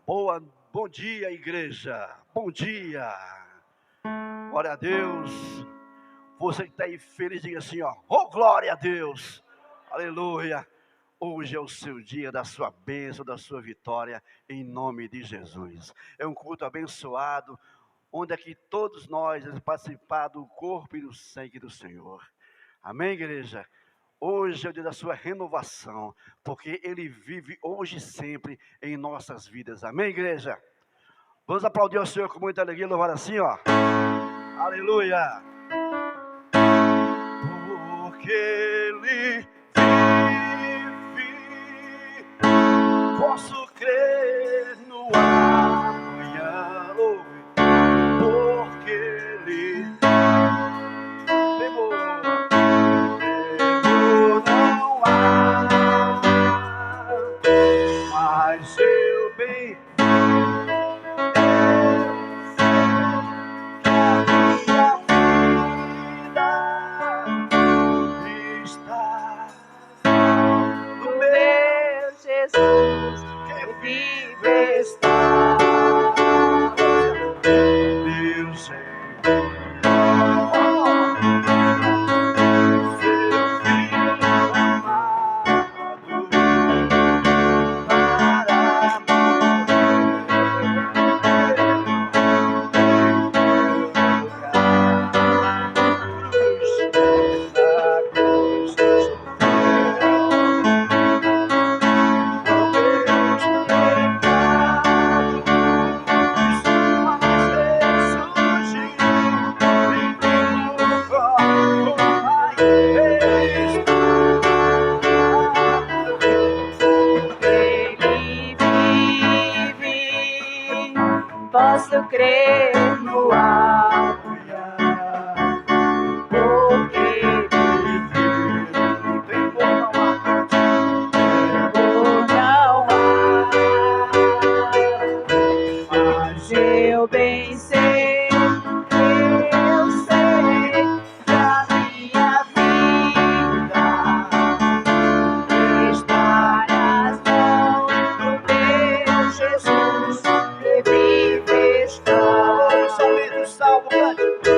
Bom dia, igreja. Bom dia. Glória a Deus. Você que está aí feliz, diga assim, ó. Oh, glória a Deus. Aleluia. Hoje é o seu dia da sua bênção, da sua vitória, em nome de Jesus. É um culto abençoado, onde aqui todos nós vamos participar do corpo e do sangue do Senhor. Amém, igreja? Hoje é o dia da sua renovação, porque Ele vive hoje e sempre em nossas vidas. Amém, igreja? Vamos aplaudir o Senhor com muita alegria, louvar assim, ó. Aleluia! Porque Ele vive, posso crer no amanhã. Porque Ele temor não há, mas seu bem Jesus, que vive está. Deus é seu filho amado para Posso crer no amanhã, porque Ele vive, temor não há, mas eu bem sei, eu sei que a minha vida está nas mãos do meu Jesus, que vive está. somente salvo, cante.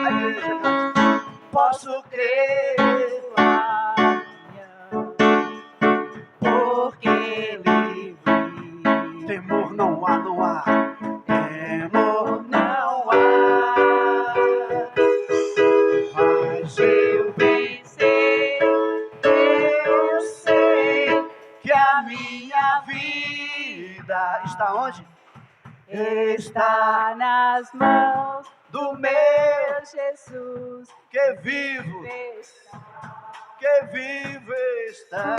A igreja canta. Posso crer no amanhã, porque Ele vive. Temor não há, não há. Temor Não há, mas eu bem sei, eu sei que a minha vida está onde? está nas mãos Do do meu meu Jesus, que vivo, está. que vivo está.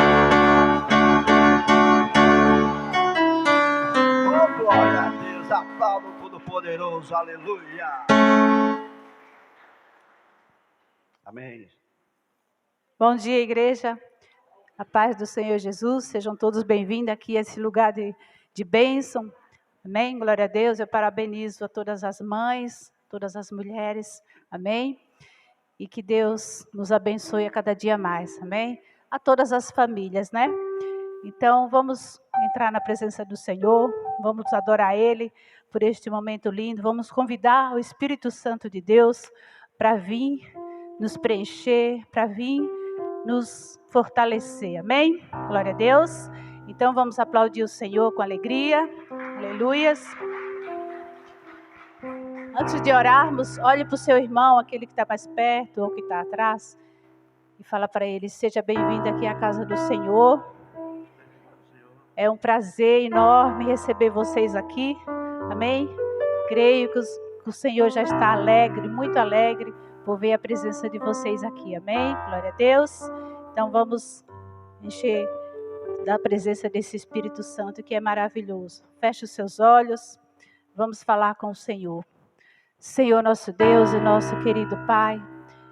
Oh, glória a Deus, aplaudo o Todo-Poderoso, aleluia. Amém. Bom dia, igreja. A paz do Senhor Jesus. Sejam todos bem-vindos aqui a esse lugar de bênção. Amém? Glória a Deus. Eu parabenizo a todas as mães, todas as mulheres. Amém? E que Deus nos abençoe a cada dia mais. Amém? A todas as famílias, né? Então, vamos entrar na presença do Senhor. Vamos adorar Ele por este momento lindo. Vamos convidar o Espírito Santo de Deus para vir nos preencher, para vir nos fortalecer. Amém? Glória a Deus. Então vamos aplaudir o Senhor com alegria. Aleluias. Antes de orarmos, olhe para o seu irmão, aquele que está mais perto ou que está atrás, e fala para ele: seja bem-vindo aqui à casa do Senhor. É um prazer enorme receber vocês aqui. Amém? Creio que o Senhor já está alegre, muito alegre, por ver a presença de vocês aqui. Amém? Glória a Deus. Então vamos encher da presença desse Espírito Santo que é maravilhoso. Feche os seus olhos. Vamos falar com o Senhor. Senhor nosso Deus e nosso querido Pai,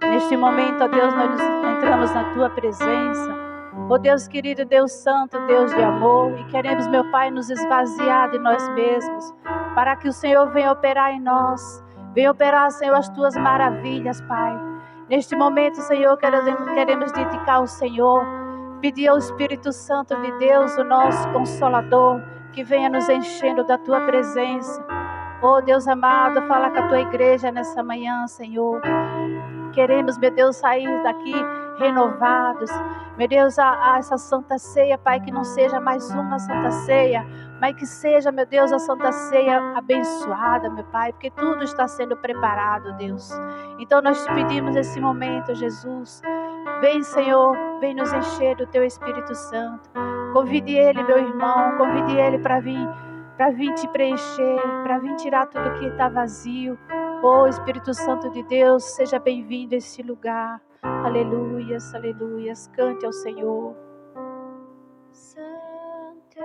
neste momento, ó Deus, nós entramos na Tua presença. Ó Deus querido, Deus santo, Deus de amor, e queremos, meu Pai, nos esvaziar de nós mesmos, para que o Senhor venha operar em nós. Venha operar, Senhor, as Tuas maravilhas, Pai. Neste momento, Senhor, queremos dedicar ao Senhor Pedir ao Espírito Santo de Deus, o nosso Consolador, que venha nos enchendo da Tua presença. Oh Deus amado, fala com a Tua igreja nessa manhã, Senhor. Queremos, meu Deus, sair daqui renovados. Meu Deus, a essa Santa Ceia, Pai, que não seja mais uma Santa Ceia, mas que seja, meu Deus, a Santa Ceia abençoada, meu Pai, porque tudo está sendo preparado, Deus. Então nós te pedimos nesse momento, Jesus, vem, Senhor, vem nos encher do Teu Espírito Santo. Convide ele, meu irmão, convide ele para vir te preencher, para vir tirar tudo que está vazio. Oh, Espírito Santo de Deus, seja bem-vindo a esse lugar. Aleluias, aleluias. Cante ao Senhor. Santo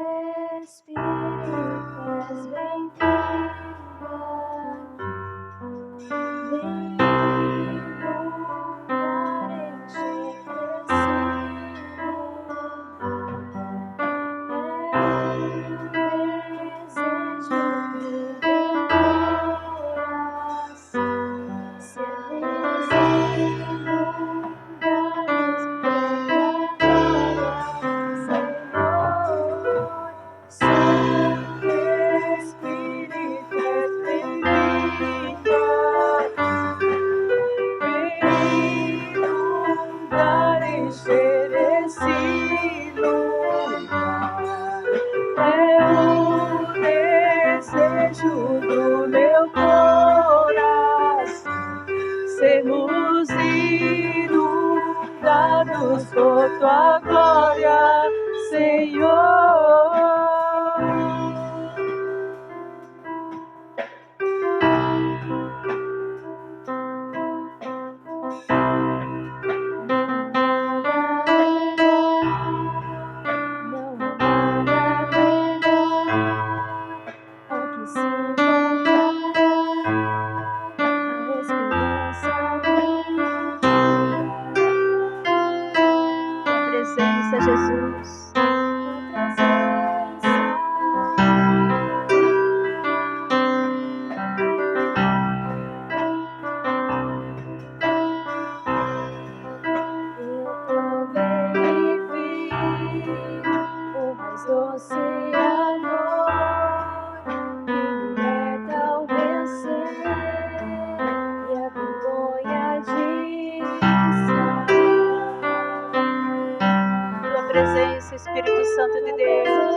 Espírito, és bem-vindo aqui. Vem inundar, encher esse lugar. Sermos inundados por Tua glória, Senhor. Jesus. O mais doce amor que liberta ao vencer e a vergonha de estar. Tua presença, Espírito Santo de Deus.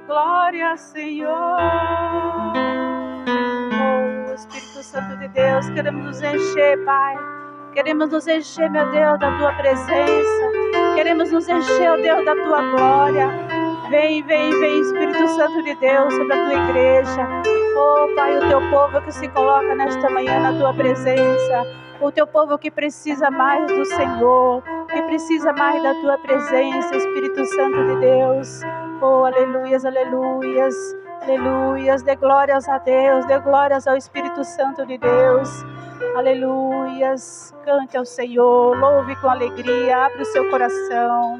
Glória, Senhor. Oh, Espírito Santo de Deus, queremos nos encher, Pai. Queremos nos encher, meu Deus, da Tua presença. Queremos nos encher, ó Deus, da Tua glória. Vem, vem, vem, Espírito Santo de Deus, sobre a Tua igreja. Oh, Pai, o Teu povo que se coloca nesta manhã na Tua presença. O Teu povo que precisa mais do Senhor, que precisa mais da Tua presença, Espírito Santo de Deus. Oh, aleluias, aleluias, aleluias. Dê glórias a Deus, dê glórias ao Espírito Santo de Deus. Aleluias. Cante ao Senhor, louve com alegria, abre o seu coração.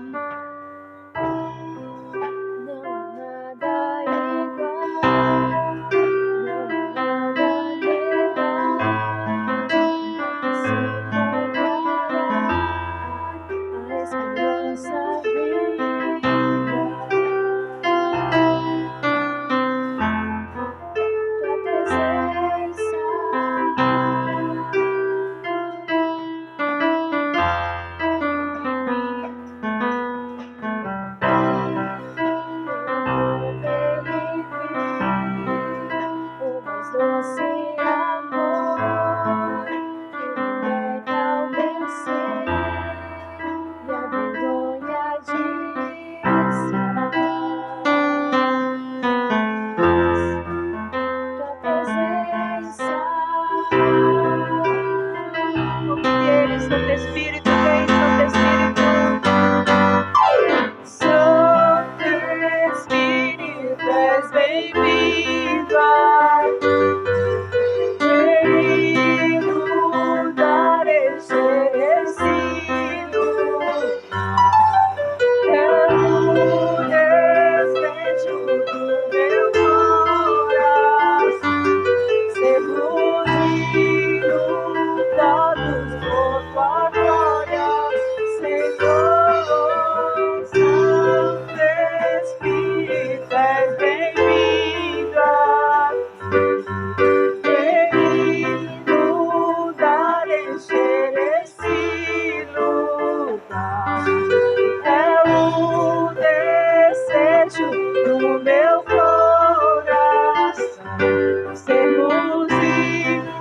sermos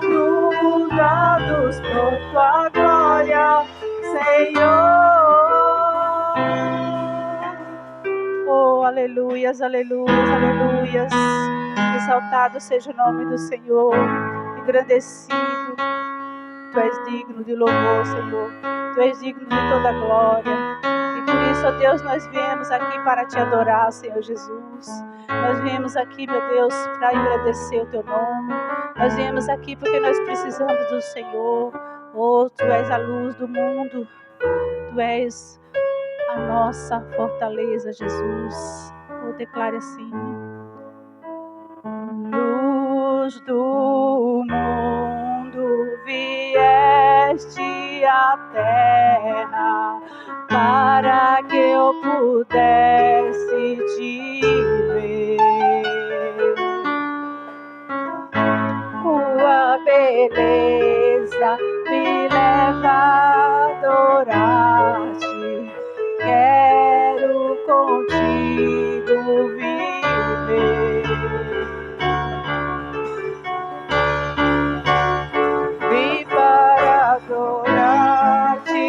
inundados por tua glória, Senhor. Oh, aleluias, aleluias, aleluias. Exaltado seja o nome do Senhor, engrandecido. Tu és digno de louvor, Senhor. Tu és digno de toda glória. E por isso, ó Deus, nós viemos aqui para te adorar, Senhor Jesus. Nós viemos aqui, meu Deus, para engrandecer o teu nome. Nós viemos aqui porque nós precisamos do Senhor. Oh, tu és a luz do mundo. Tu és a nossa fortaleza, Jesus. Oh, declare assim. Luz do mundo, vieste à terra para que eu pudesse te ver. Tua beleza me leva a adorar-te. Quero contigo viver. Vim para adorar-te,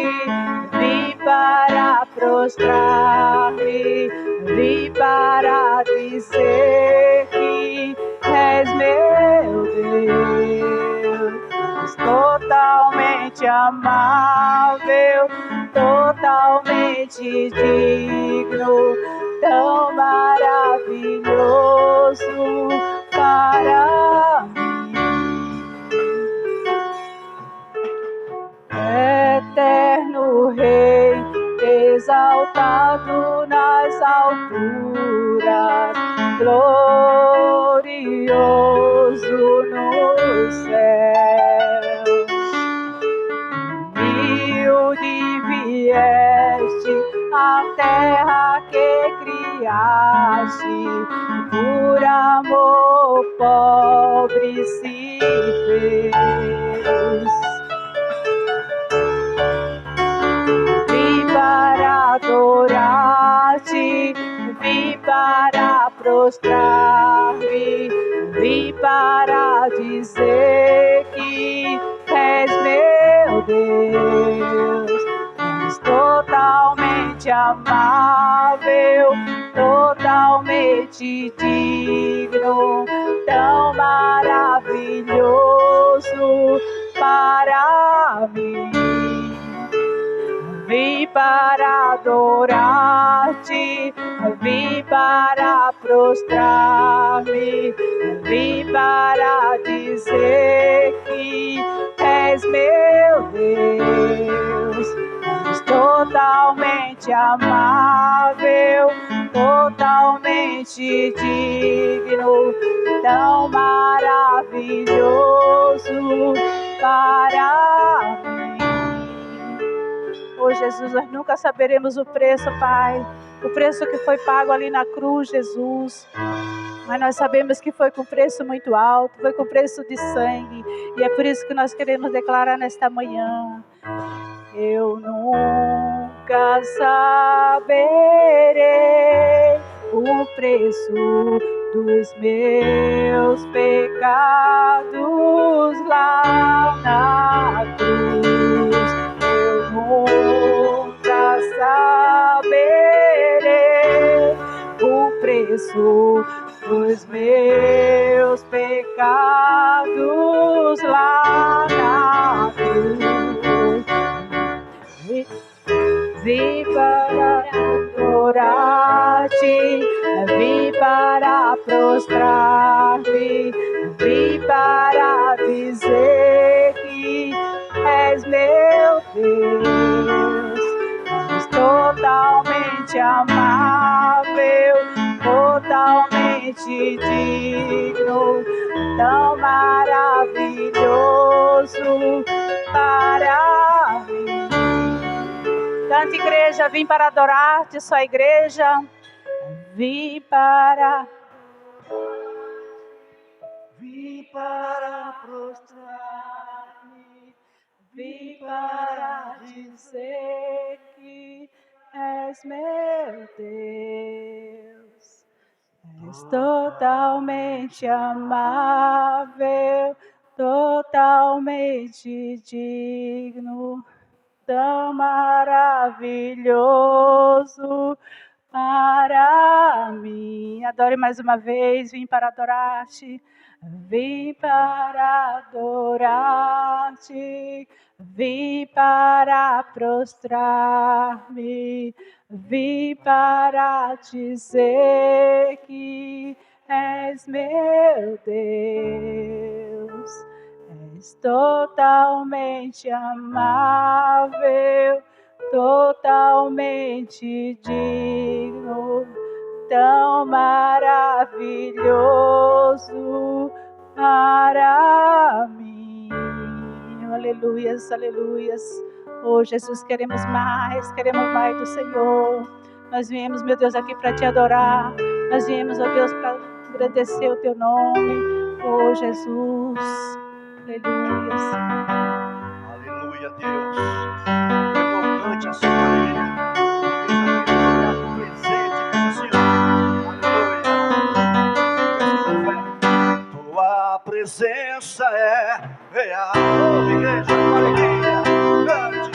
vim para prostrar-me, vim para dizer que és meu Deus, totalmente amável, totalmente digno, tão maravilhoso para mim. Eterno Rei, exaltado nas alturas, glorioso no céu. Humilde vieste à terra que criaste, por amor pobre se fez. Vim para adorar-te, vim para prostrar-me, vim para dizer que és meu Deus, és totalmente amável, totalmente digno, tão maravilhoso para mim. Vim para adorar-te, vim para prostrar-me, vim para dizer que és meu Deus, és totalmente amável, totalmente digno, tão maravilhoso para mim. Oh, Jesus, nós nunca saberemos o preço, Pai, o preço que foi pago ali na cruz, Jesus. Mas nós sabemos que foi com preço muito alto, foi com preço de sangue. E é por isso que nós queremos declarar nesta manhã: eu nunca saberei o preço dos meus pecados lá na cruz. Eu nunca saberei o preço dos meus pecados lá na cruz. Vim para adorar-te, vim para prostrar-me, vim para dizer que és meu Deus, és totalmente amável, totalmente digno, tão maravilhoso para mim. Canta, igreja, vim para adorar-te, só igreja. Vim para prostrar-me, vim para dizer que és meu Deus, És totalmente amável, totalmente digno, tão maravilhoso para mim. Adore mais uma vez, vim para adorar-te. Vim para adorar-te, vim para prostrar-me, vim para dizer que és meu Deus. És totalmente amável, totalmente digno, tão maravilhoso para mim. Aleluias, aleluias. Oh, Jesus, queremos mais do Senhor. Nós viemos, meu Deus, aqui para te adorar. Nós viemos, ó Deus, para agradecer o teu nome. Oh, Jesus. Aleluias. Aleluia, Deus. Irmão, cante a sua alegria. Presente, Senhor. Aleluia. Tua presença é real. Oh, igreja, com alegria. Cante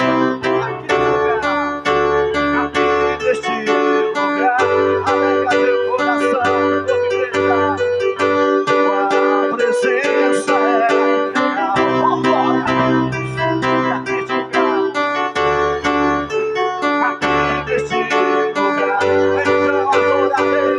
aqui neste lugar. Alega teu coração. Oh, igreja. Tua presença é real. Oh, glória a Deus. Neste lugar. Aqui neste lugar. Então adorarei.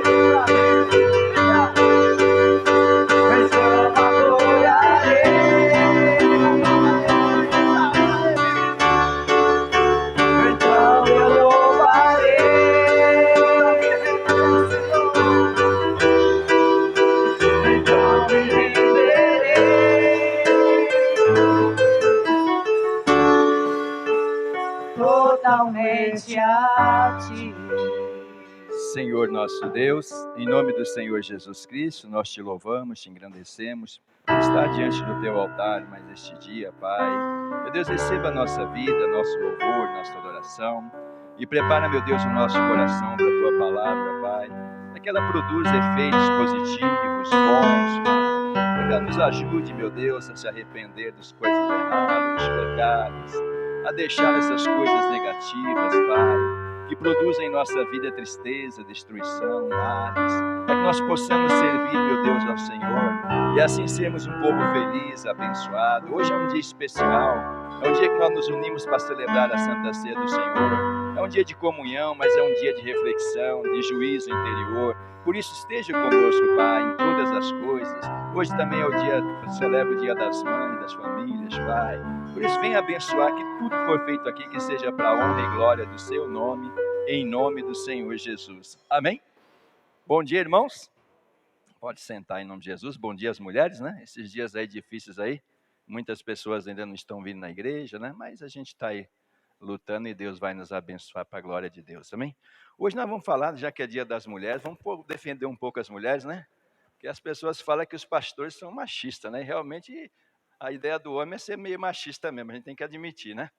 Totalmente a ti. Senhor nosso Deus, em nome do Senhor Jesus Cristo, nós te louvamos, te engrandecemos por estar diante do teu altar mais este dia, Pai. Meu Deus, receba a nossa vida, nosso louvor, nossa adoração e prepara, meu Deus, o nosso coração para a tua palavra, Pai, para que ela produza efeitos positivos, bons, Pai. Que ela nos ajude, meu Deus, a se arrepender das coisas erradas, dos pecados, a deixar essas coisas negativas, Pai, que produzem em nossa vida tristeza, destruição, males, para que nós possamos servir, meu Deus, ao Senhor, e assim sermos um povo feliz, abençoado. Hoje é um dia especial, é um dia que nós nos unimos para celebrar a Santa Ceia do Senhor, é um dia de comunhão, mas é um dia de reflexão, de juízo interior. Por isso esteja conosco, Pai, em todas as coisas. Hoje também é o dia, celebra o Dia das Mães, das famílias, Pai. Por isso venha abençoar que tudo que for feito aqui, que seja para a honra e glória do seu nome, em nome do Senhor Jesus. Amém? Bom dia, irmãos. Pode sentar em nome de Jesus. Bom dia às mulheres, né? Esses dias aí difíceis aí, muitas pessoas ainda não estão vindo na igreja, né? Mas a gente está aí lutando e Deus vai nos abençoar para a glória de Deus, amém? Hoje nós vamos falar, já que é dia das mulheres, vamos defender um pouco as mulheres, né? Porque as pessoas falam que os pastores são machistas, né? E realmente a ideia do homem é ser meio machista mesmo, a gente tem que admitir, né?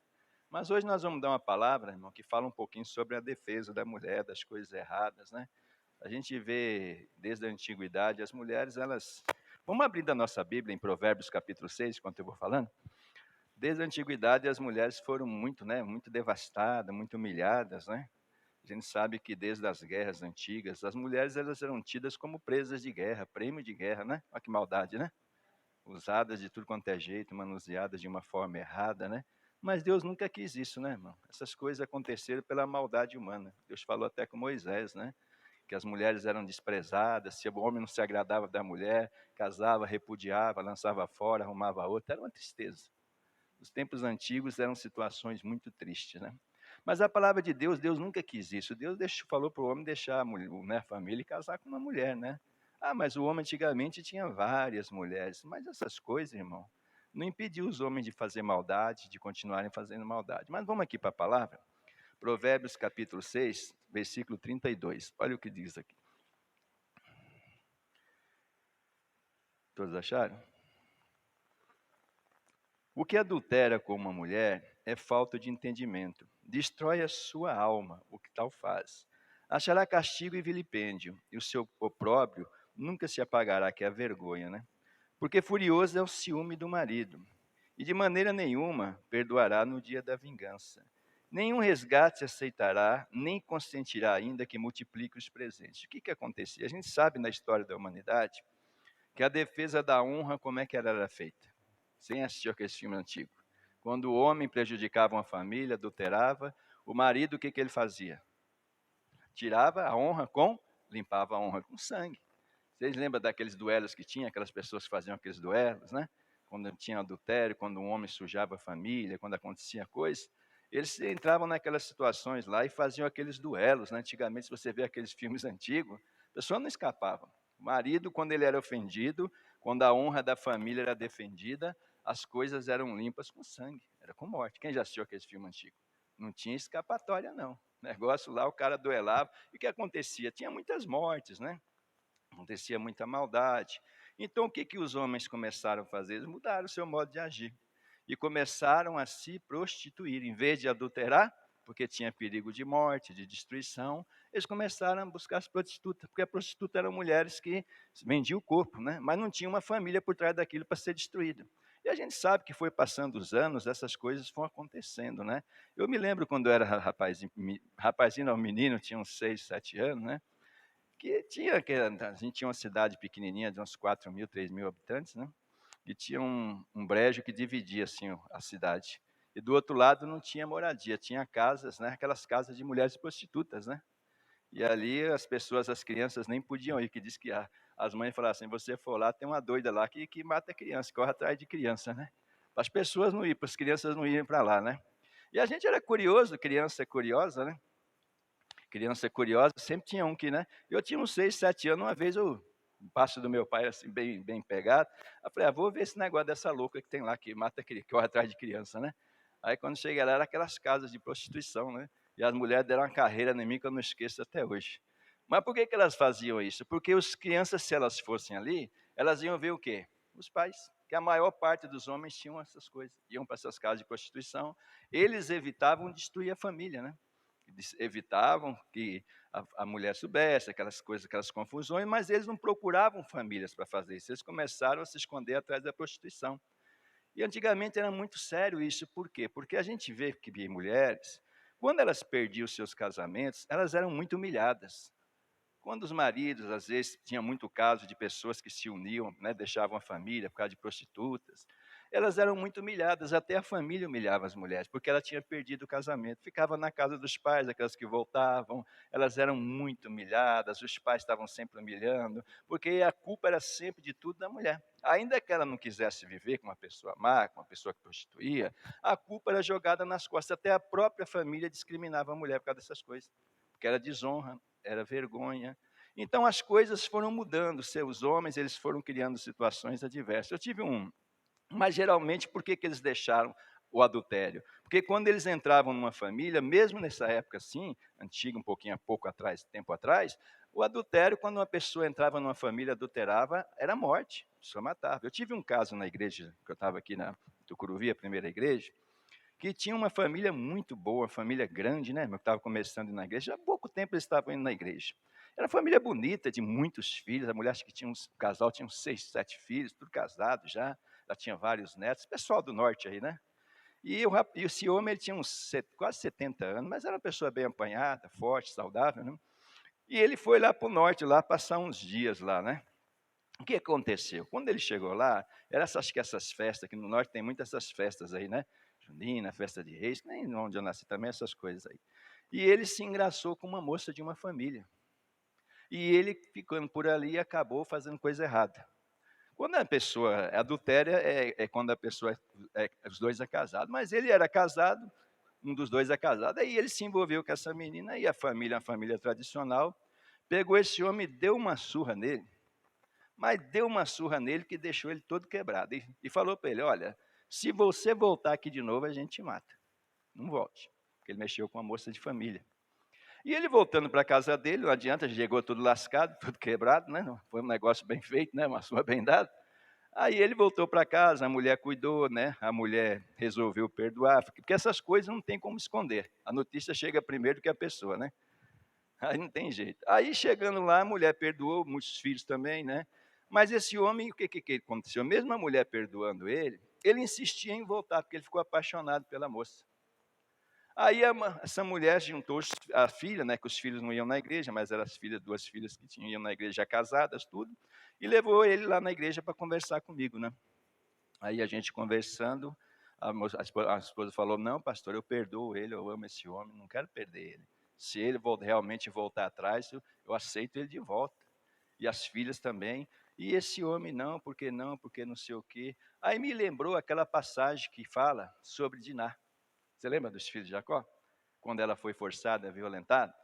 Mas hoje nós vamos dar uma palavra, irmão, que fala um pouquinho sobre a defesa da mulher, das coisas erradas, né? A gente vê desde a antiguidade as mulheres, elas... Vamos abrir da nossa Bíblia em Provérbios capítulo 6, enquanto eu vou falando. Desde a antiguidade as mulheres foram muito, né, muito devastadas, muito humilhadas, né? A gente sabe que desde as guerras antigas, as mulheres elas eram tidas como presas de guerra, prêmio de guerra, né? Olha que maldade, né? Usadas de tudo quanto é jeito, manuseadas de uma forma errada, né? Mas Deus nunca quis isso, né, irmão? Essas coisas aconteceram pela maldade humana. Deus falou até com Moisés, né? Que as mulheres eram desprezadas, se o homem não se agradava da mulher, casava, repudiava, lançava fora, arrumava outra, era uma tristeza. Os tempos antigos eram situações muito tristes, né? Mas a palavra de Deus, Deus nunca quis isso. Deus falou para o homem deixar a mulher, né, a família e casar com uma mulher, né? Ah, mas o homem antigamente tinha várias mulheres. Mas essas coisas, irmão, não impediu os homens de fazer maldade, de continuarem fazendo maldade. Mas vamos aqui para a palavra. Provérbios capítulo 6, versículo 32. Olha o que diz aqui. Todos acharam? O que adultera com uma mulher é falta de entendimento. Destrói a sua alma, o que tal faz. achará castigo e vilipêndio, e o seu opróbrio nunca se apagará, que é a vergonha, né? Porque furioso é o ciúme do marido, e de maneira nenhuma perdoará no dia da vingança. Nenhum resgate aceitará, nem consentirá ainda que multiplique os presentes. O que acontecia? A gente sabe na história da humanidade que a defesa da honra, como é que ela era feita? Sem assistir aquele filme antigo. Quando o homem prejudicava uma família, adulterava, o marido, o que ele fazia? Tirava a honra limpava a honra com sangue. Vocês lembram daqueles duelos que tinha, aquelas pessoas que faziam aqueles duelos, né? Quando tinha adultério, quando um homem sujava a família, quando acontecia coisa, eles entravam naquelas situações lá e faziam aqueles duelos, né? Antigamente, se você vê aqueles filmes antigos, a pessoa não escapava. O marido, quando ele era ofendido, quando a honra da família era defendida, as coisas eram limpas com sangue, era com morte. Quem já assistiu aquele filme antigo? Não tinha escapatória, não. O negócio lá, o cara duelava. E o que acontecia? Tinha muitas mortes, né? Acontecia muita maldade. Então, o que os homens começaram a fazer? Eles mudaram o seu modo de agir. E começaram a se prostituir. Em vez de adulterar, porque tinha perigo de morte, de destruição, eles começaram a buscar as prostitutas, porque as prostitutas eram mulheres que vendiam o corpo, né? Mas não tinha uma família por trás daquilo para ser destruída. E a gente sabe que foi passando os anos, essas coisas foram acontecendo, né? Eu me lembro quando eu era rapazinho não, menino, tinha uns 6, 7 anos, né? A gente tinha uma cidade pequenininha de uns 4 mil, 3 mil habitantes, né? E tinha um brejo que dividia assim a cidade. E do outro lado não tinha moradia, tinha casas, né? Aquelas casas de mulheres prostitutas, né? E ali as pessoas, as crianças nem podiam ir, que diz que as mães falavam assim, você for lá, tem uma doida lá que mata a criança, corre atrás de criança, né? Para as pessoas não irem, para as crianças não irem para lá, né? E a gente era curioso, criança é curiosa, né? Criança curiosa, sempre tinha um que, né? Eu tinha uns 6, 7 anos, uma vez o passo do meu pai, assim, bem pegado. Eu falei, vou ver esse negócio dessa louca que tem lá, que mata, que corre atrás de criança, né? Aí quando cheguei lá, era aquelas casas de prostituição, né? E as mulheres deram uma carreira em mim que eu não esqueço até hoje. Mas por que elas faziam isso? Porque as crianças, se elas fossem ali, elas iam ver o quê? Os pais. Que a maior parte dos homens tinham essas coisas. Iam para essas casas de prostituição. Eles evitavam destruir a família, né? Evitavam que a mulher soubesse, aquelas coisas, aquelas confusões, mas eles não procuravam famílias para fazer isso. Eles começaram a se esconder atrás da prostituição. E antigamente era muito sério isso. Por quê? Porque a gente vê que mulheres, quando elas perdiam os seus casamentos, elas eram muito humilhadas. Quando os maridos, às vezes, tinha muito caso de pessoas que se uniam, né, deixavam a família por causa de prostitutas, elas eram muito humilhadas, até a família humilhava as mulheres, porque ela tinha perdido o casamento. Ficava na casa dos pais, aquelas que voltavam, elas eram muito humilhadas, os pais estavam sempre humilhando, porque a culpa era sempre de tudo da mulher. Ainda que ela não quisesse viver com uma pessoa má, com uma pessoa que prostituía, a culpa era jogada nas costas. Até a própria família discriminava a mulher por causa dessas coisas, porque era desonra, era vergonha. Então as coisas foram mudando, os homens eles foram criando situações adversas. Eu tive mas geralmente por que eles deixaram o adultério? Porque quando eles entravam numa família, mesmo nessa época assim, antiga, tempo atrás, o adultério, quando uma pessoa entrava numa família, adulterava, era morte, só matava. Eu tive um caso na igreja, que eu estava aqui na Tucuruvi, a primeira igreja, que tinha uma família muito boa, uma família grande, né? Eu estava começando na igreja, há pouco tempo eles estavam indo na igreja. Era uma família bonita, de muitos filhos, a mulher acho que tinha o casal tinha uns 6, 7 filhos, tudo casado já tinha vários netos, pessoal do norte aí, né? E esse homem ele tinha quase 70 anos, mas era uma pessoa bem apanhada, forte, saudável, né? E ele foi lá para o norte, lá passar uns dias lá, né? O que aconteceu? Quando ele chegou lá, acho que essas festas, que no norte tem muitas essas festas aí, né? Junina, festa de reis, nem onde eu nasci também, essas coisas aí. E ele se engraçou com uma moça de uma família. E ele, ficando por ali, acabou fazendo coisa errada. Quando a pessoa adultéria, é quando a pessoa, os dois é casado. Mas ele era casado, um dos dois é casado. Aí ele se envolveu com essa menina, e a família, uma família tradicional, pegou esse homem e deu uma surra nele. Mas deu uma surra nele que deixou ele todo quebrado. E falou para ele, olha, se você voltar aqui de novo, a gente te mata. Não volte. Porque ele mexeu com uma moça de família. E ele voltando para a casa dele, não adianta, chegou tudo lascado, tudo quebrado, né? Não foi um negócio bem feito, né? Uma surra bem dada. Aí ele voltou para casa, a mulher cuidou, né? A mulher resolveu perdoar, porque essas coisas não tem como esconder. A notícia chega primeiro do que a pessoa, né? Aí não tem jeito. Aí chegando lá, a mulher perdoou, muitos filhos também, né? Mas esse homem, o que aconteceu? Mesmo a mulher perdoando ele insistia em voltar, porque ele ficou apaixonado pela moça. Aí essa mulher juntou a filha, né, que os filhos não iam na igreja, mas eram as filhas, duas filhas que iam na igreja já casadas, tudo, e levou ele lá na igreja para conversar comigo, né? Aí a gente conversando, a esposa falou, não, pastor, eu perdoo ele, eu amo esse homem, não quero perder ele. Se ele realmente voltar atrás, eu aceito ele de volta. E as filhas também. E esse homem não, porque não sei o quê. Aí me lembrou aquela passagem que fala sobre Diná. Você lembra dos filhos de Jacó? Quando ela foi forçada, violentada,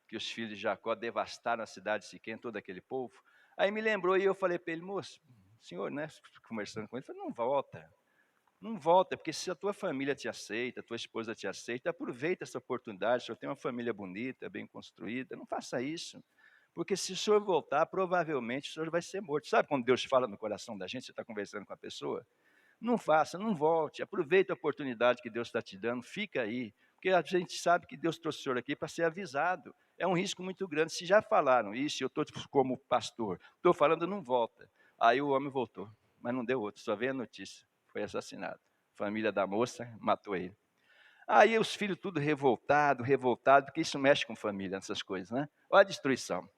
que os filhos de Jacó devastaram a cidade de Siquém, todo aquele povo. Aí me lembrou e eu falei para ele, moço, senhor, né, conversando com ele, falei, não volta, porque se a tua família te aceita, a tua esposa te aceita, aproveita essa oportunidade, o senhor tem uma família bonita, bem construída, não faça isso. Porque se o senhor voltar, provavelmente o senhor vai ser morto. Sabe quando Deus fala no coração da gente, você está conversando com a pessoa? Não faça, não volte, aproveita a oportunidade que Deus está te dando, fica aí. Porque a gente sabe que Deus trouxe o senhor aqui para ser avisado. É um risco muito grande. Se já falaram isso, eu estou como pastor, estou falando, não volta. Aí o homem voltou, mas não deu outro, só veio a notícia. Foi assassinado. A família da moça matou ele. Aí os filhos tudo revoltado, porque isso mexe com família, essas coisas, né? Olha a destruição.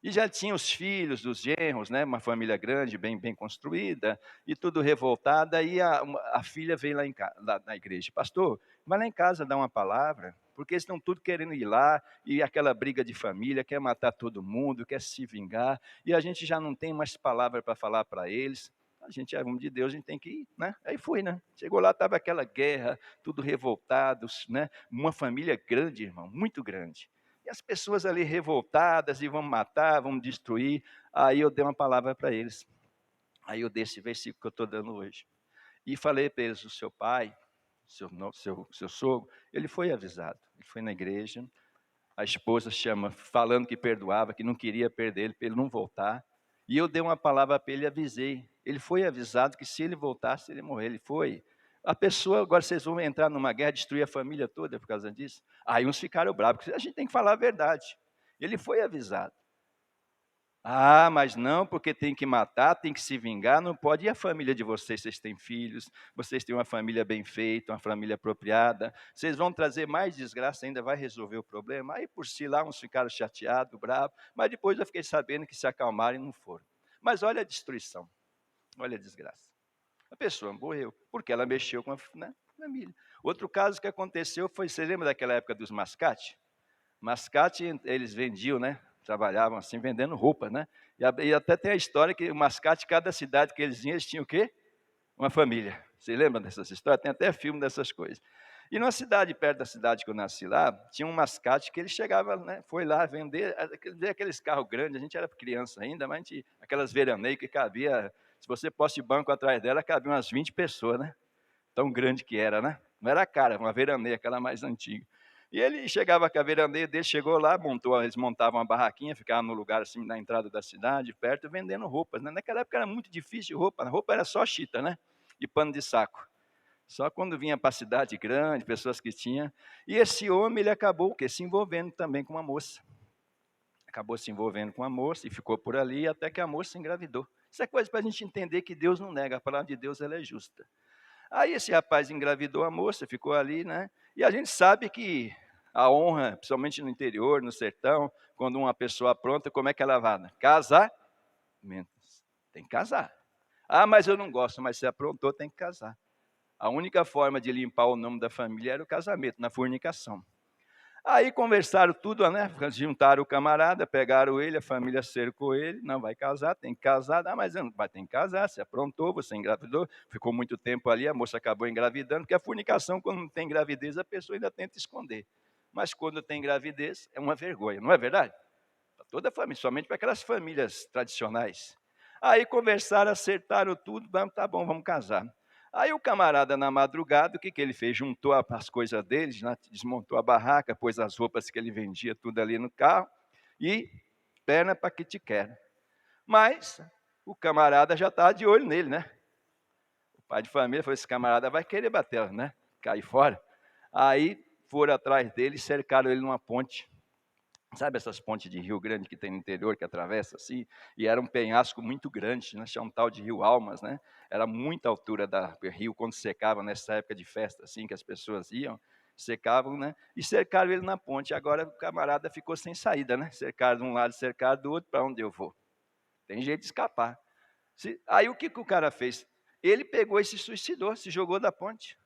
E já tinha os filhos, dos genros, né? Uma família grande, bem construída, e tudo revoltada. Aí a filha veio lá na igreja. Pastor, vai lá em casa dar uma palavra, porque eles estão tudo querendo ir lá, e aquela briga de família, quer matar todo mundo, quer se vingar, e a gente já não tem mais palavra para falar para eles. A gente é homem de Deus, a gente tem que ir, né? Aí fui, né? Chegou lá, estava aquela guerra, tudo revoltados, né? Uma família grande, irmão, muito grande. E as pessoas ali revoltadas, e vamos matar, vamos destruir. Aí eu dei uma palavra para eles. Aí eu dei esse versículo que eu estou dando hoje. E falei para eles, o seu pai, seu sogro, ele foi avisado. Ele foi na igreja, a esposa falando que perdoava, que não queria perder ele, para ele não voltar. E eu dei uma palavra para ele e avisei. Ele foi avisado que se ele voltasse, ele ia morrer. Ele foi. A pessoa, agora vocês vão entrar numa guerra, destruir a família toda por causa disso? Aí uns ficaram bravos, porque a gente tem que falar a verdade. Ele foi avisado. Ah, mas não, porque tem que matar, tem que se vingar, não pode. E a família de vocês têm filhos, vocês têm uma família bem feita, uma família apropriada, vocês vão trazer mais desgraça, ainda vai resolver o problema. Aí por si lá uns ficaram chateados, bravos, mas depois eu fiquei sabendo que se acalmaram e não foram. Mas olha a destruição, olha a desgraça. A pessoa morreu, porque ela mexeu com a família. Outro caso que aconteceu foi, você lembra daquela época dos mascate? Mascate, eles vendiam, né? Trabalhavam assim, vendendo roupa, né? E até tem a história que o mascate, cada cidade que eles iam, eles tinham o quê? Uma família. Você lembra dessas histórias? Tem até filme dessas coisas. E numa cidade, perto da cidade que eu nasci lá, tinha um mascate que ele chegava, né? Foi lá vender aqueles carros grandes, a gente era criança ainda, mas aquelas veraneias que cabia, se você posse de banco atrás dela, cabia umas 20 pessoas, né? Tão grande que era, né? Não era cara, uma veraneia, aquela mais antiga. E ele chegava com a veraneia dele, chegou lá, eles montavam uma barraquinha, ficavam no lugar assim, na entrada da cidade, perto, vendendo roupas, né? Naquela época era muito difícil roupa, a roupa era só chita, né? E pano de saco. Só quando vinha para a cidade grande, pessoas que tinham. E esse homem, ele acabou o quê? Se envolvendo também com uma moça. Acabou se envolvendo com uma moça e ficou por ali até que a moça engravidou. Isso é coisa para a gente entender que Deus não nega, a palavra de Deus ela é justa. Aí esse rapaz engravidou a moça, ficou ali, né? E a gente sabe que a honra, principalmente no interior, no sertão, quando uma pessoa pronta, como é que ela vai? Casar? Tem que casar. Ah, mas eu não gosto, mas se aprontou, tem que casar. A única forma de limpar o nome da família era o casamento, na fornicação. Aí conversaram tudo, né? Juntaram o camarada, pegaram ele, a família cercou ele, não vai casar, tem que casar. Ah, mas não vai ter que casar, você aprontou, você engravidou, ficou muito tempo ali, a moça acabou engravidando, porque a fornicação, quando não tem gravidez, a pessoa ainda tenta esconder. Mas quando tem gravidez, é uma vergonha, não é verdade? Para toda a família, somente para aquelas famílias tradicionais. Aí conversaram, acertaram tudo, tá bom, vamos casar. Aí o camarada, na madrugada, o que ele fez? Juntou as coisas deles, né? Desmontou a barraca, pôs as roupas que ele vendia, tudo ali no carro, e perna para que te quer. Mas o camarada já estava de olho nele, né? O pai de família falou, esse camarada vai querer bater, né? Cair fora. Aí foram atrás dele, cercaram ele numa ponte. Sabe essas pontes de Rio Grande que tem no interior, que atravessa assim? E era um penhasco muito grande, né? Tinha um tal de Rio Almas, né? Era muita altura da rio quando secava nessa época de festa, assim, que as pessoas iam, secavam, né? E cercaram ele na ponte. Agora o camarada ficou sem saída, né? Cercaram de um lado, cercaram do outro, para onde eu vou? Tem jeito de escapar. Aí o que o cara fez? Ele pegou e se suicidou, se jogou da ponte.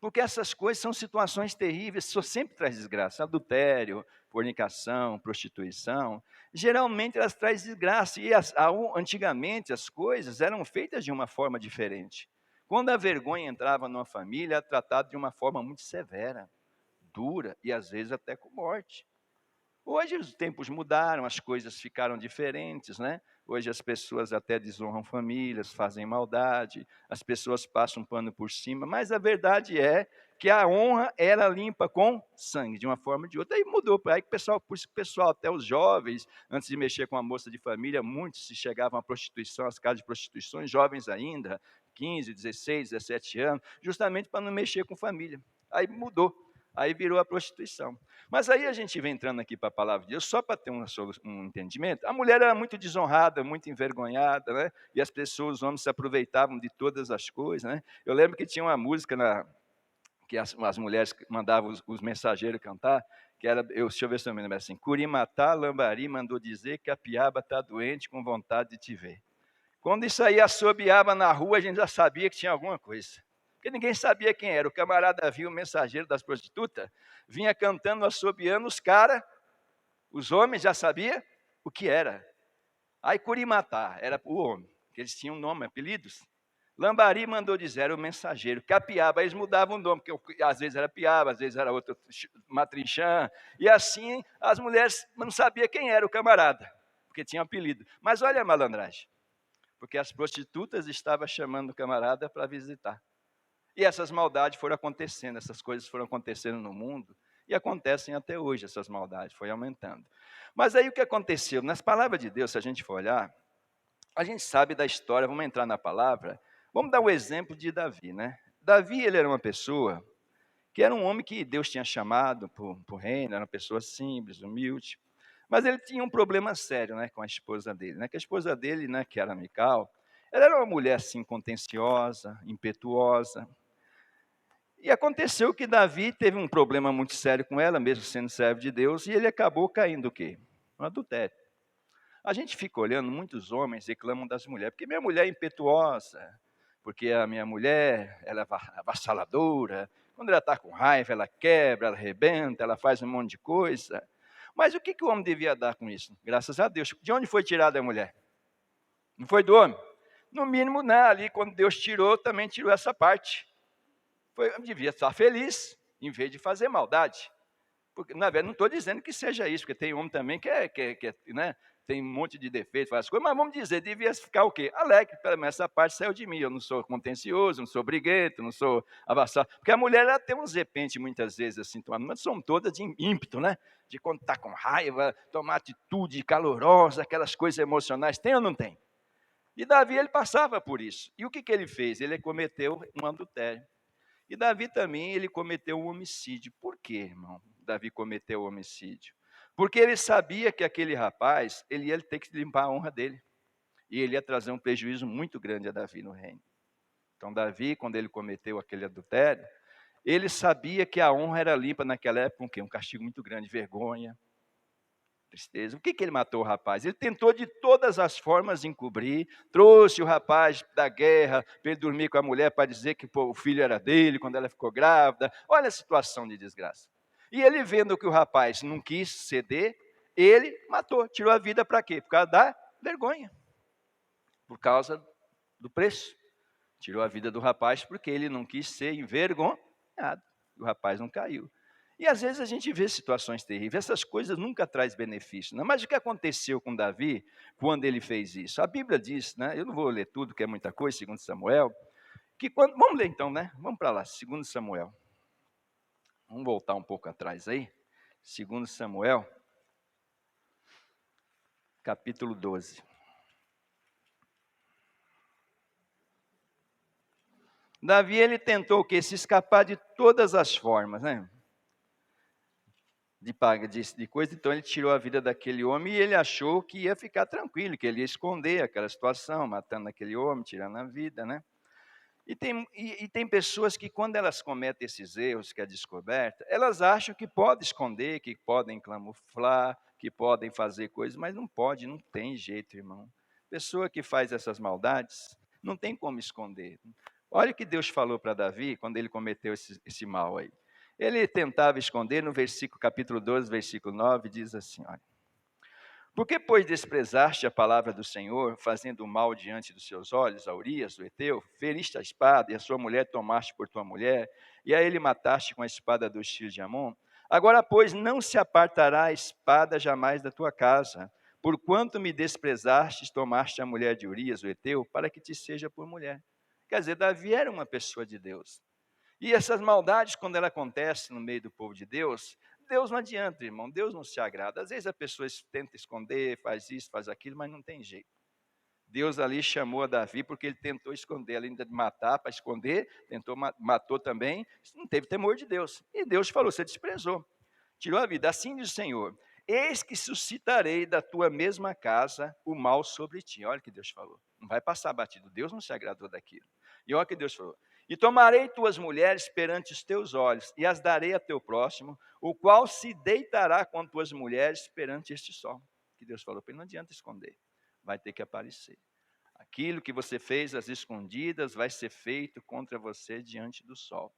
Porque essas coisas são situações terríveis, isso sempre traz desgraça. Adultério, fornicação, prostituição, geralmente elas trazem desgraça. E antigamente as coisas eram feitas de uma forma diferente. Quando a vergonha entrava numa família, era tratado de uma forma muito severa, dura e às vezes até com morte. Hoje os tempos mudaram, as coisas ficaram diferentes, né? Hoje as pessoas até desonram famílias, fazem maldade, as pessoas passam um pano por cima, mas a verdade é que a honra era limpa com sangue, de uma forma ou de outra. Aí mudou, aí por isso que o pessoal, até os jovens, antes de mexer com a moça de família, muitos se chegavam à prostituição, às casas de prostituição, jovens ainda, 15, 16, 17 anos, justamente para não mexer com família. Aí mudou. Aí virou a prostituição. Mas aí a gente vem entrando aqui para a palavra de Deus, só para ter um entendimento. A mulher era muito desonrada, muito envergonhada, né? E as pessoas, os homens se aproveitavam de todas as coisas, né? Eu lembro que tinha uma música que as mulheres mandavam os mensageiros cantar, que era, deixa eu ver se eu me lembro assim, Curimatá, Lambari mandou dizer que a piaba está doente com vontade de te ver. Quando isso aí assobiava na rua, a gente já sabia que tinha alguma coisa. Porque ninguém sabia quem era. O camarada viu o mensageiro das prostitutas, vinha cantando, assobiando, os homens já sabiam o que era. Aí Curimatá era o homem, que eles tinham nome, apelidos. Lambari mandou dizer, era o mensageiro. Capiaba, eles mudavam o nome, porque às vezes era Piaba, às vezes era outro, Matrinchã. E assim, as mulheres não sabiam quem era o camarada, porque tinha apelido. Mas olha a malandragem, porque as prostitutas estavam chamando o camarada para visitar. E essas maldades foram acontecendo, essas coisas foram acontecendo no mundo, e acontecem até hoje, essas maldades, foi aumentando. Mas aí o que aconteceu? Nas palavras de Deus, se a gente for olhar, a gente sabe da história, vamos entrar na palavra, vamos dar o exemplo de Davi, né? Davi, ele era uma pessoa que era um homem que Deus tinha chamado para o reino, era uma pessoa simples, humilde, mas ele tinha um problema sério, né, com a esposa dele, né? Que a esposa dele, né, que era Mical, ela era uma mulher assim contenciosa, impetuosa. E aconteceu que Davi teve um problema muito sério com ela, mesmo sendo servo de Deus, e ele acabou caindo o quê? No adultério. A gente fica olhando, muitos homens reclamam das mulheres, porque minha mulher é impetuosa, porque a minha mulher, ela é avassaladora, quando ela está com raiva, ela quebra, ela arrebenta, ela faz um monte de coisa. Mas o que o homem devia dar com isso? Graças a Deus. De onde foi tirada a mulher? Não foi do homem? No mínimo, né, ali, quando Deus tirou, também tirou essa parte. Devia estar feliz, em vez de fazer maldade. Porque, na verdade, não estou dizendo que seja isso, porque tem homem também que né, tem um monte de defeitos, faz coisas, mas vamos dizer, devia ficar o quê? Alegre, pelo menos essa parte saiu de mim, eu não sou contencioso, não sou briguento, não sou avassado. Porque a mulher, ela tem uns repentes, muitas vezes, assim, mas são todas de ímpeto, né? De quando está com raiva, tomar atitude calorosa, aquelas coisas emocionais, tem ou não tem? E Davi, ele passava por isso. E o que ele fez? Ele cometeu um adultério. E Davi também, ele cometeu um homicídio. Por quê, irmão? Davi cometeu o homicídio. Porque ele sabia que aquele rapaz, ele ia ter que limpar a honra dele. E ele ia trazer um prejuízo muito grande a Davi no reino. Então Davi, quando ele cometeu aquele adultério, ele sabia que a honra era limpa naquela época, um castigo muito grande, vergonha, tristeza. O que ele matou o rapaz? Ele tentou de todas as formas encobrir, trouxe o rapaz da guerra para ele dormir com a mulher para dizer que o filho era dele quando ela ficou grávida. Olha a situação de desgraça. E ele vendo que o rapaz não quis ceder, ele matou, tirou a vida para quê? Por causa da vergonha, por causa do preço. Tirou a vida do rapaz porque ele não quis ser envergonhado. O rapaz não caiu. E às vezes a gente vê situações terríveis, essas coisas nunca trazem benefício. Né? Mas o que aconteceu com Davi quando ele fez isso? A Bíblia diz, né? Eu não vou ler tudo, que é muita coisa, 2 Samuel, que quando, vamos ler então, né? Vamos para lá, 2 Samuel. Vamos voltar um pouco atrás aí. 2 Samuel, capítulo 12. Davi, ele tentou o quê? Se escapar de todas as formas, né? de coisa, então ele tirou a vida daquele homem e ele achou que ia ficar tranquilo, que ele ia esconder aquela situação, matando aquele homem, tirando a vida, né? E tem pessoas que, quando elas cometem esses erros, que é descoberta, elas acham que podem esconder, que podem camuflar, que podem fazer coisas, mas não pode, não tem jeito, irmão. Pessoa que faz essas maldades, não tem como esconder. Olha o que Deus falou para Davi, quando ele cometeu esse mal aí. Ele tentava esconder, no capítulo 12, versículo 9, diz assim, olha. Por que, pois, desprezaste a palavra do Senhor, fazendo mal diante dos seus olhos, a Urias, o Heteu? Feriste a espada, e a sua mulher tomaste por tua mulher, e a ele mataste com a espada dos filhos de Amon? Agora, pois, não se apartará a espada jamais da tua casa, porquanto me desprezaste, tomaste a mulher de Urias, o Heteu, para que te seja por mulher. Quer dizer, Davi era uma pessoa de Deus. E essas maldades, quando ela acontece no meio do povo de Deus, Deus não adianta, irmão, Deus não se agrada. Às vezes a pessoa tenta esconder, faz isso, faz aquilo, mas não tem jeito. Deus ali chamou a Davi porque ele tentou esconder, além de matar para esconder, matou também, não teve temor de Deus. E Deus falou, você desprezou, tirou a vida. Assim diz o Senhor, eis que suscitarei da tua mesma casa o mal sobre ti. Olha o que Deus falou, não vai passar batido, Deus não se agradou daquilo. E olha o que Deus falou, e tomarei tuas mulheres perante os teus olhos, e as darei a teu próximo, o qual se deitará com tuas mulheres perante este sol. Que Deus falou para ele, não adianta esconder, vai ter que aparecer. Aquilo que você fez às escondidas vai ser feito contra você diante do sol.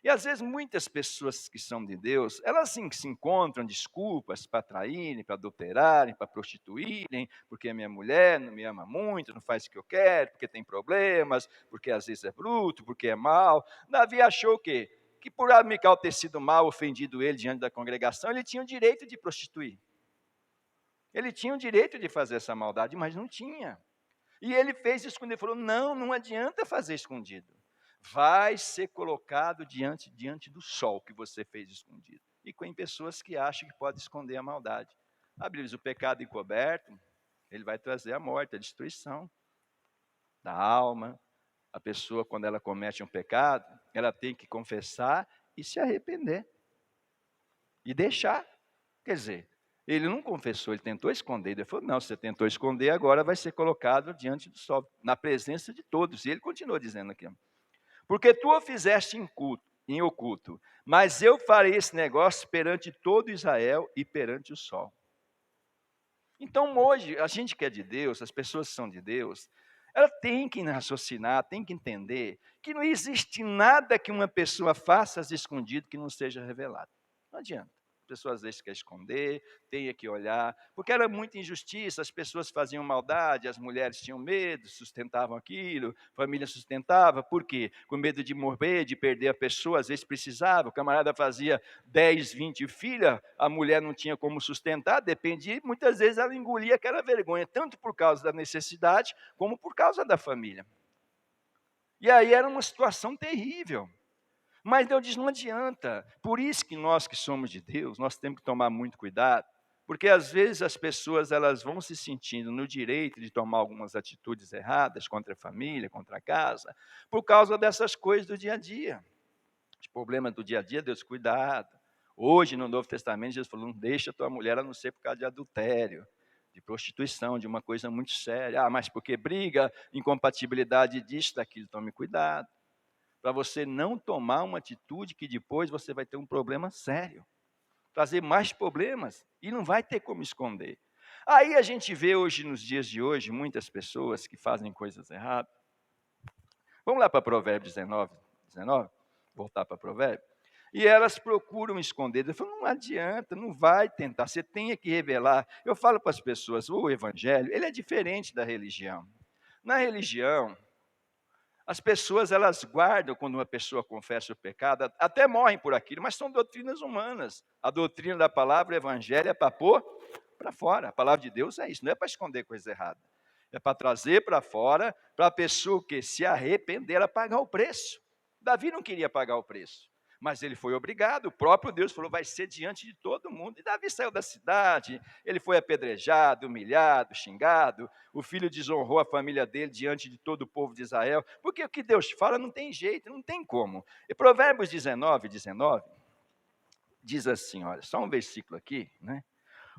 E às vezes muitas pessoas que são de Deus, elas sim se encontram desculpas para traírem, para adulterarem, para prostituírem, porque a minha mulher não me ama muito, não faz o que eu quero, porque tem problemas, porque às vezes é bruto, porque é mau. Davi achou o quê? Que por Mical ter sido mal, ofendido ele diante da congregação, ele tinha o direito de prostituir. Ele tinha o direito de fazer essa maldade, mas não tinha. E ele fez escondido, falou, não adianta fazer escondido. Vai ser colocado diante do sol que você fez escondido. E com pessoas que acham que pode esconder a maldade. A Bíblia diz, o pecado encoberto, ele vai trazer a morte, a destruição da alma. A pessoa, quando ela comete um pecado, ela tem que confessar e se arrepender. E deixar. Quer dizer, ele não confessou, ele tentou esconder. Ele falou, não, você tentou esconder, agora vai ser colocado diante do sol, na presença de todos. E ele continuou dizendo aqui, porque tu o fizeste em oculto, mas eu farei esse negócio perante todo Israel e perante o sol. Então hoje, a gente que é de Deus, as pessoas que são de Deus, ela tem que raciocinar, tem que entender que não existe nada que uma pessoa faça às escondidas que não seja revelado. Não adianta. As pessoas às vezes querem esconder, tem que olhar, porque era muita injustiça, as pessoas faziam maldade, as mulheres tinham medo, sustentavam aquilo, a família sustentava, por quê? Com medo de morrer, de perder a pessoa, às vezes precisava, o camarada fazia 10, 20 filhas, a mulher não tinha como sustentar, dependia, muitas vezes ela engolia aquela vergonha, tanto por causa da necessidade, como por causa da família. E aí era uma situação terrível. Mas Deus diz, não adianta. Por isso que nós que somos de Deus, nós temos que tomar muito cuidado, porque às vezes as pessoas elas vão se sentindo no direito de tomar algumas atitudes erradas contra a família, contra a casa, por causa dessas coisas do dia a dia. Os problemas do dia a dia, Deus, cuidado. Hoje, no Novo Testamento, Jesus falou, não deixa tua mulher a não ser por causa de adultério, de prostituição, de uma coisa muito séria. Mas porque briga, incompatibilidade disso, daquilo, tome cuidado. Para você não tomar uma atitude que depois você vai ter um problema sério. Trazer mais problemas e não vai ter como esconder. Aí a gente vê hoje, nos dias de hoje, muitas pessoas que fazem coisas erradas. Vamos lá para Provérbios 19, voltar para Provérbios. E elas procuram esconder. Eu falo, não adianta, não vai tentar, você tem que revelar. Eu falo para as pessoas, o evangelho, ele é diferente da religião. Na religião, as pessoas, elas guardam quando uma pessoa confessa o pecado, até morrem por aquilo, mas são doutrinas humanas. A doutrina da palavra, o evangelho, é para pôr para fora. A palavra de Deus é isso, não é para esconder coisa errada. É para trazer para fora, para a pessoa que se arrepender, ela pagar o preço. Davi não queria pagar o preço, mas ele foi obrigado. O próprio Deus falou, vai ser diante de todo mundo. E Davi saiu da cidade, ele foi apedrejado, humilhado, xingado. O filho desonrou a família dele diante de todo o povo de Israel. Porque o que Deus fala não tem jeito, não tem como. E Provérbios 19, diz assim, olha, só um versículo aqui, né?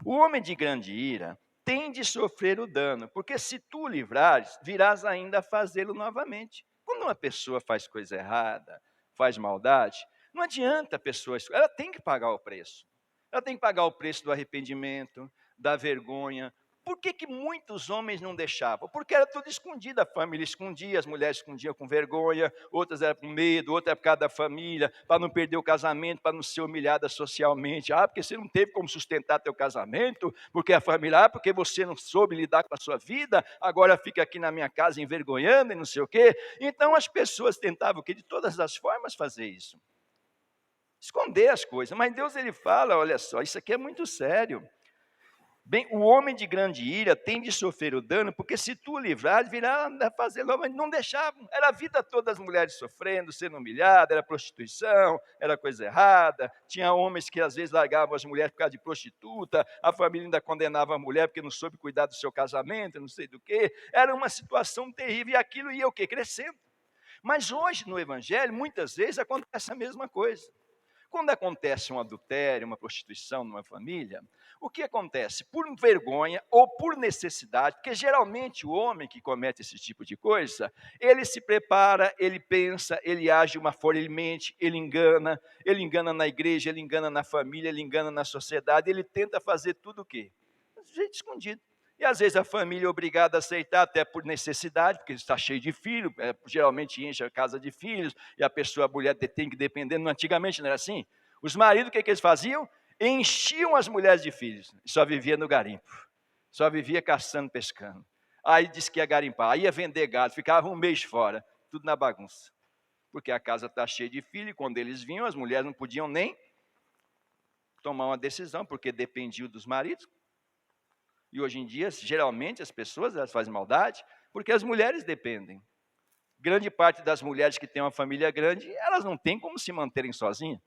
O homem de grande ira tem de sofrer o dano, porque se tu o livrares, virás ainda a fazê-lo novamente. Quando uma pessoa faz coisa errada, faz maldade, não adianta a pessoa, ela tem que pagar o preço. Ela tem que pagar o preço do arrependimento, da vergonha. Por que que muitos homens não deixavam? Porque era tudo escondido, a família escondia, as mulheres escondiam com vergonha, outras eram com medo, outra era por causa da família, para não perder o casamento, para não ser humilhada socialmente. Porque você não teve como sustentar teu casamento, porque a família, porque você não soube lidar com a sua vida, agora fica aqui na minha casa envergonhando e não sei o quê. Então as pessoas tentavam o quê? De todas as formas fazer isso. Esconder as coisas, mas Deus ele fala, olha só, isso aqui é muito sério. Bem, o homem de grande ira tem de sofrer o dano, porque se tu o livrares, virá a fazer novamente. Não deixavam, era a vida toda as mulheres sofrendo, sendo humilhadas, era prostituição, era coisa errada. Tinha homens que às vezes largavam as mulheres por causa de prostituta, a família ainda condenava a mulher porque não soube cuidar do seu casamento, não sei do quê. Era uma situação terrível e aquilo ia o quê? Crescendo. Mas hoje no Evangelho, muitas vezes acontece a mesma coisa. Quando acontece um adultério, uma prostituição numa família, o que acontece? Por vergonha ou por necessidade, porque geralmente o homem que comete esse tipo de coisa, ele se prepara, ele pensa, ele age de uma forma, ele mente, ele engana na igreja, ele engana na família, ele engana na sociedade, ele tenta fazer tudo o quê? De jeito escondido. E às vezes a família é obrigada a aceitar, até por necessidade, porque está cheio de filhos, geralmente enche a casa de filhos, e a mulher tem que depender. Antigamente não era assim? Os maridos, o que eles faziam? Enchiam as mulheres de filhos, só vivia no garimpo, só vivia caçando, pescando. Aí disse que ia garimpar, aí ia vender gado, ficava um mês fora, tudo na bagunça. Porque a casa está cheia de filhos, e quando eles vinham, as mulheres não podiam nem tomar uma decisão, porque dependiam dos maridos. E hoje em dia, geralmente, as pessoas elas fazem maldade porque as mulheres dependem. Grande parte das mulheres que têm uma família grande, elas não têm como se manterem sozinhas,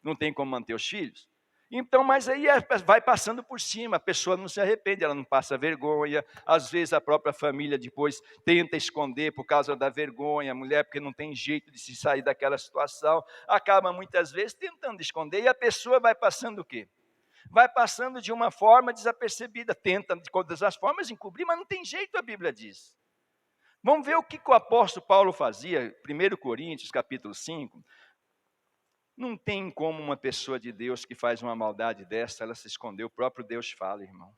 não têm como manter os filhos. Então, mas aí vai passando por cima, a pessoa não se arrepende, ela não passa vergonha, às vezes a própria família depois tenta esconder por causa da vergonha, a mulher porque não tem jeito de se sair daquela situação, acaba muitas vezes tentando esconder, e a pessoa vai passando o quê? Vai passando de uma forma desapercebida, tenta de todas as formas encobrir, mas não tem jeito, a Bíblia diz. Vamos ver o que o apóstolo Paulo fazia, 1 Coríntios, capítulo 5. Não tem como uma pessoa de Deus que faz uma maldade dessa, ela se esconder, o próprio Deus fala, irmão.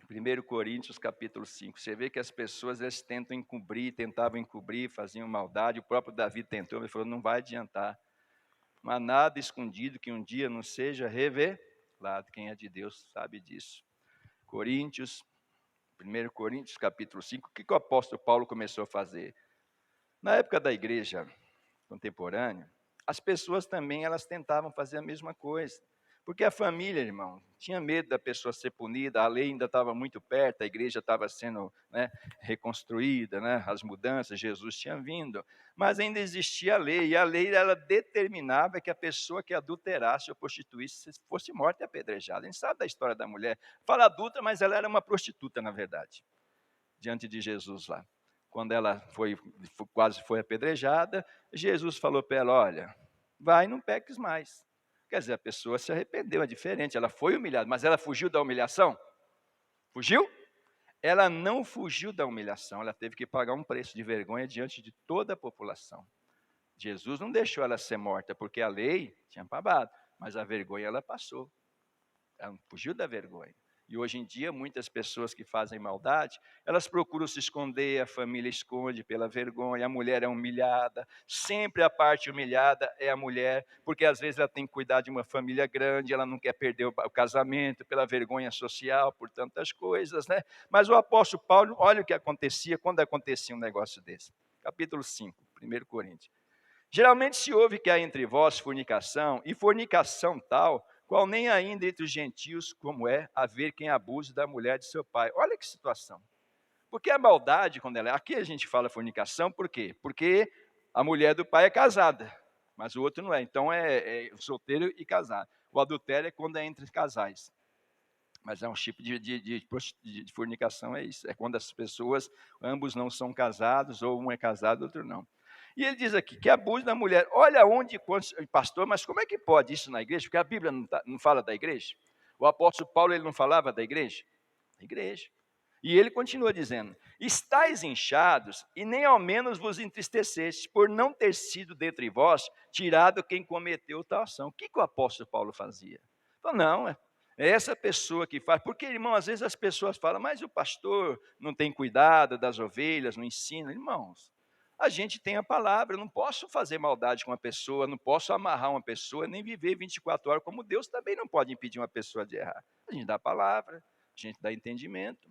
1 Coríntios, capítulo 5, você vê que as pessoas elas tentavam encobrir, faziam maldade, o próprio Davi tentou, ele falou, não vai adiantar. Não há nada escondido que um dia não seja revelado. Quem é de Deus sabe disso. 1 Coríntios capítulo 5, o que o apóstolo Paulo começou a fazer? Na época da igreja contemporânea, as pessoas também elas tentavam fazer a mesma coisa. Porque a família, irmão, tinha medo da pessoa ser punida, a lei ainda estava muito perto, a igreja estava sendo reconstruída, as mudanças, Jesus tinha vindo, mas ainda existia a lei, e a lei ela determinava que a pessoa que adulterasse ou prostituísse fosse morta e apedrejada. A gente sabe da história da mulher, fala adulta, mas ela era uma prostituta, na verdade, diante de Jesus lá. Quando ela quase foi apedrejada, Jesus falou para ela, olha, vai e não peques mais. Quer dizer, a pessoa se arrependeu, é diferente, ela foi humilhada, mas ela fugiu da humilhação? Fugiu? Ela não fugiu da humilhação, ela teve que pagar um preço de vergonha diante de toda a população. Jesus não deixou ela ser morta, porque a lei tinha pagado, mas a vergonha ela passou. Ela não fugiu da vergonha. E hoje em dia, muitas pessoas que fazem maldade, elas procuram se esconder, a família esconde pela vergonha, a mulher é humilhada, sempre a parte humilhada é a mulher, porque às vezes ela tem que cuidar de uma família grande, ela não quer perder o casamento, pela vergonha social, por tantas coisas, Mas o apóstolo Paulo, olha o que acontecia quando acontecia um negócio desse. Capítulo 5, 1 Coríntios. Geralmente se ouve que há entre vós fornicação, e fornicação tal, qual nem ainda entre os gentios, como é haver quem abuse da mulher de seu pai. Olha que situação. Porque a maldade, quando ela aqui a gente fala fornicação, por quê? Porque a mulher do pai é casada, mas o outro não é. Então é solteiro e casado. O adultério é quando é entre casais. Mas é um tipo de fornicação, é isso. É quando as pessoas, ambos não são casados, ou um é casado, outro não. E ele diz aqui, que abuso da mulher. Olha onde, pastor, mas como é que pode isso na igreja? Porque a Bíblia não fala da igreja. O apóstolo Paulo, ele não falava da igreja? Da igreja. E ele continua dizendo, estáis inchados e nem ao menos vos entristecestes, por não ter sido dentre vós tirado quem cometeu tal ação. O que o apóstolo Paulo fazia? Falou, não, é essa pessoa que faz, porque, irmão, às vezes as pessoas falam, mas o pastor não tem cuidado das ovelhas, não ensina. Irmãos, a gente tem a palavra, eu não posso fazer maldade com uma pessoa, não posso amarrar uma pessoa, nem viver 24 horas, como Deus também não pode impedir uma pessoa de errar. A gente dá a palavra, a gente dá entendimento.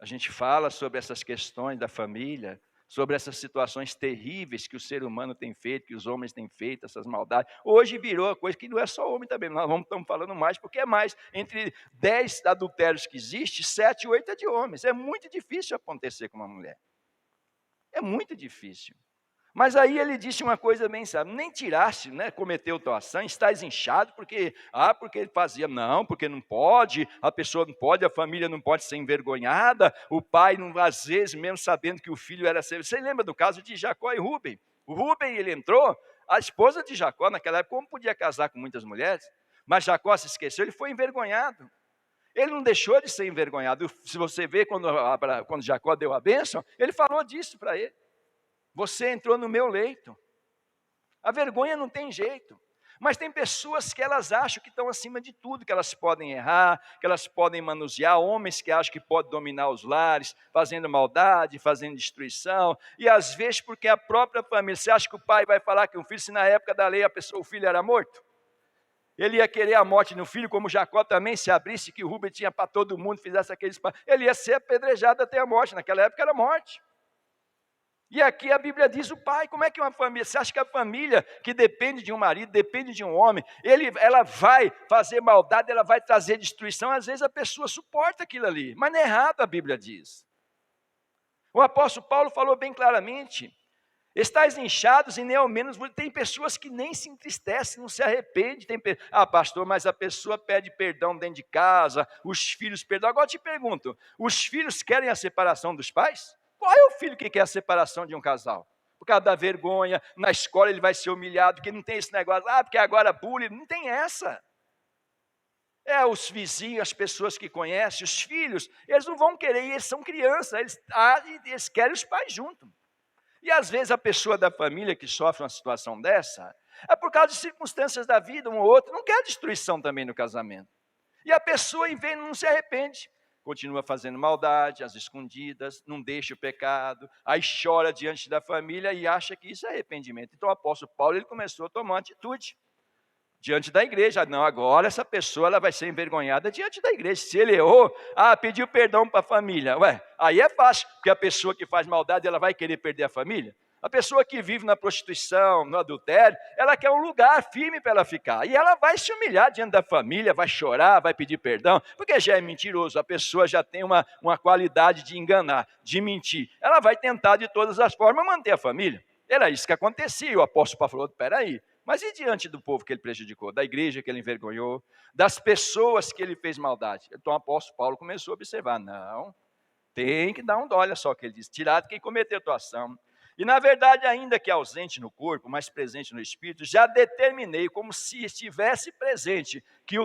A gente fala sobre essas questões da família, sobre essas situações terríveis que o ser humano tem feito, que os homens têm feito, essas maldades. Hoje virou a coisa que não é só homem também, nós estamos falando mais, porque é mais. Entre 10 adultérios que existem, 7, 8 é de homens. É muito difícil acontecer com uma mulher. É muito difícil. Mas aí ele disse uma coisa bem sábia, nem tiraste, né, cometeu tua ação, estás inchado, porque ele fazia, não, porque não pode, a pessoa não pode, a família não pode ser envergonhada, o pai, não, às vezes, mesmo sabendo que o filho era seu. Você lembra do caso de Jacó e Rúben? O Rúben, ele entrou, a esposa de Jacó, naquela época, como podia casar com muitas mulheres, mas Jacó se esqueceu, ele foi envergonhado. Ele não deixou de ser envergonhado. Se você vê, quando Jacó deu a bênção, ele falou disso para ele. Você entrou no meu leito. A vergonha não tem jeito. Mas tem pessoas que elas acham que estão acima de tudo, que elas podem errar, que elas podem manusear, homens que acham que podem dominar os lares, fazendo maldade, fazendo destruição, e às vezes porque a própria família, você acha que o pai vai falar que um filho, se na época da lei o filho era morto? Ele ia querer a morte no filho, como Jacó também, se abrisse que o Rúben tinha para todo mundo, fizesse aqueles... Ele ia ser apedrejado até a morte, naquela época era morte. E aqui a Bíblia diz o pai, como é que uma família, você acha que a família que depende de um marido, depende de um homem, ela vai fazer maldade, ela vai trazer destruição, às vezes a pessoa suporta aquilo ali, mas não é errado, a Bíblia diz. O apóstolo Paulo falou bem claramente, estáis inchados e nem ao menos, tem pessoas que nem se entristecem, não se arrependem, pastor, mas a pessoa pede perdão dentro de casa, os filhos perdoam. Agora eu te pergunto, os filhos querem a separação dos pais? Qual é o filho que quer a separação de um casal? Por causa da vergonha, na escola ele vai ser humilhado, porque não tem esse negócio, porque agora bullying, não tem essa. É os vizinhos, as pessoas que conhecem, os filhos, eles não vão querer, eles são crianças, eles querem os pais juntos. E às vezes a pessoa da família que sofre uma situação dessa, é por causa de circunstâncias da vida, um ou outro, não quer destruição também no casamento. E a pessoa, em vez, não se arrepende. Continua fazendo maldade, às escondidas, não deixa o pecado, aí chora diante da família e acha que isso é arrependimento. Então o apóstolo Paulo, ele começou a tomar uma atitude diante da igreja. Não, agora essa pessoa ela vai ser envergonhada diante da igreja. Se ele errou, pediu perdão para a família. Aí é fácil, porque a pessoa que faz maldade, ela vai querer perder a família. A pessoa que vive na prostituição, no adultério, ela quer um lugar firme para ela ficar. E ela vai se humilhar diante da família, vai chorar, vai pedir perdão, porque já é mentiroso, a pessoa já tem uma qualidade de enganar, de mentir. Ela vai tentar de todas as formas manter a família. Era isso que acontecia. O apóstolo Paulo falou, peraí, mas e diante do povo que ele prejudicou, da igreja que ele envergonhou, das pessoas que ele fez maldade? Então o apóstolo Paulo começou a observar, não, tem que dar um dó, olha só o que ele diz, tirar de quem cometeu a tua ação. E na verdade, ainda que ausente no corpo, mas presente no espírito, já determinei, como se estivesse presente, que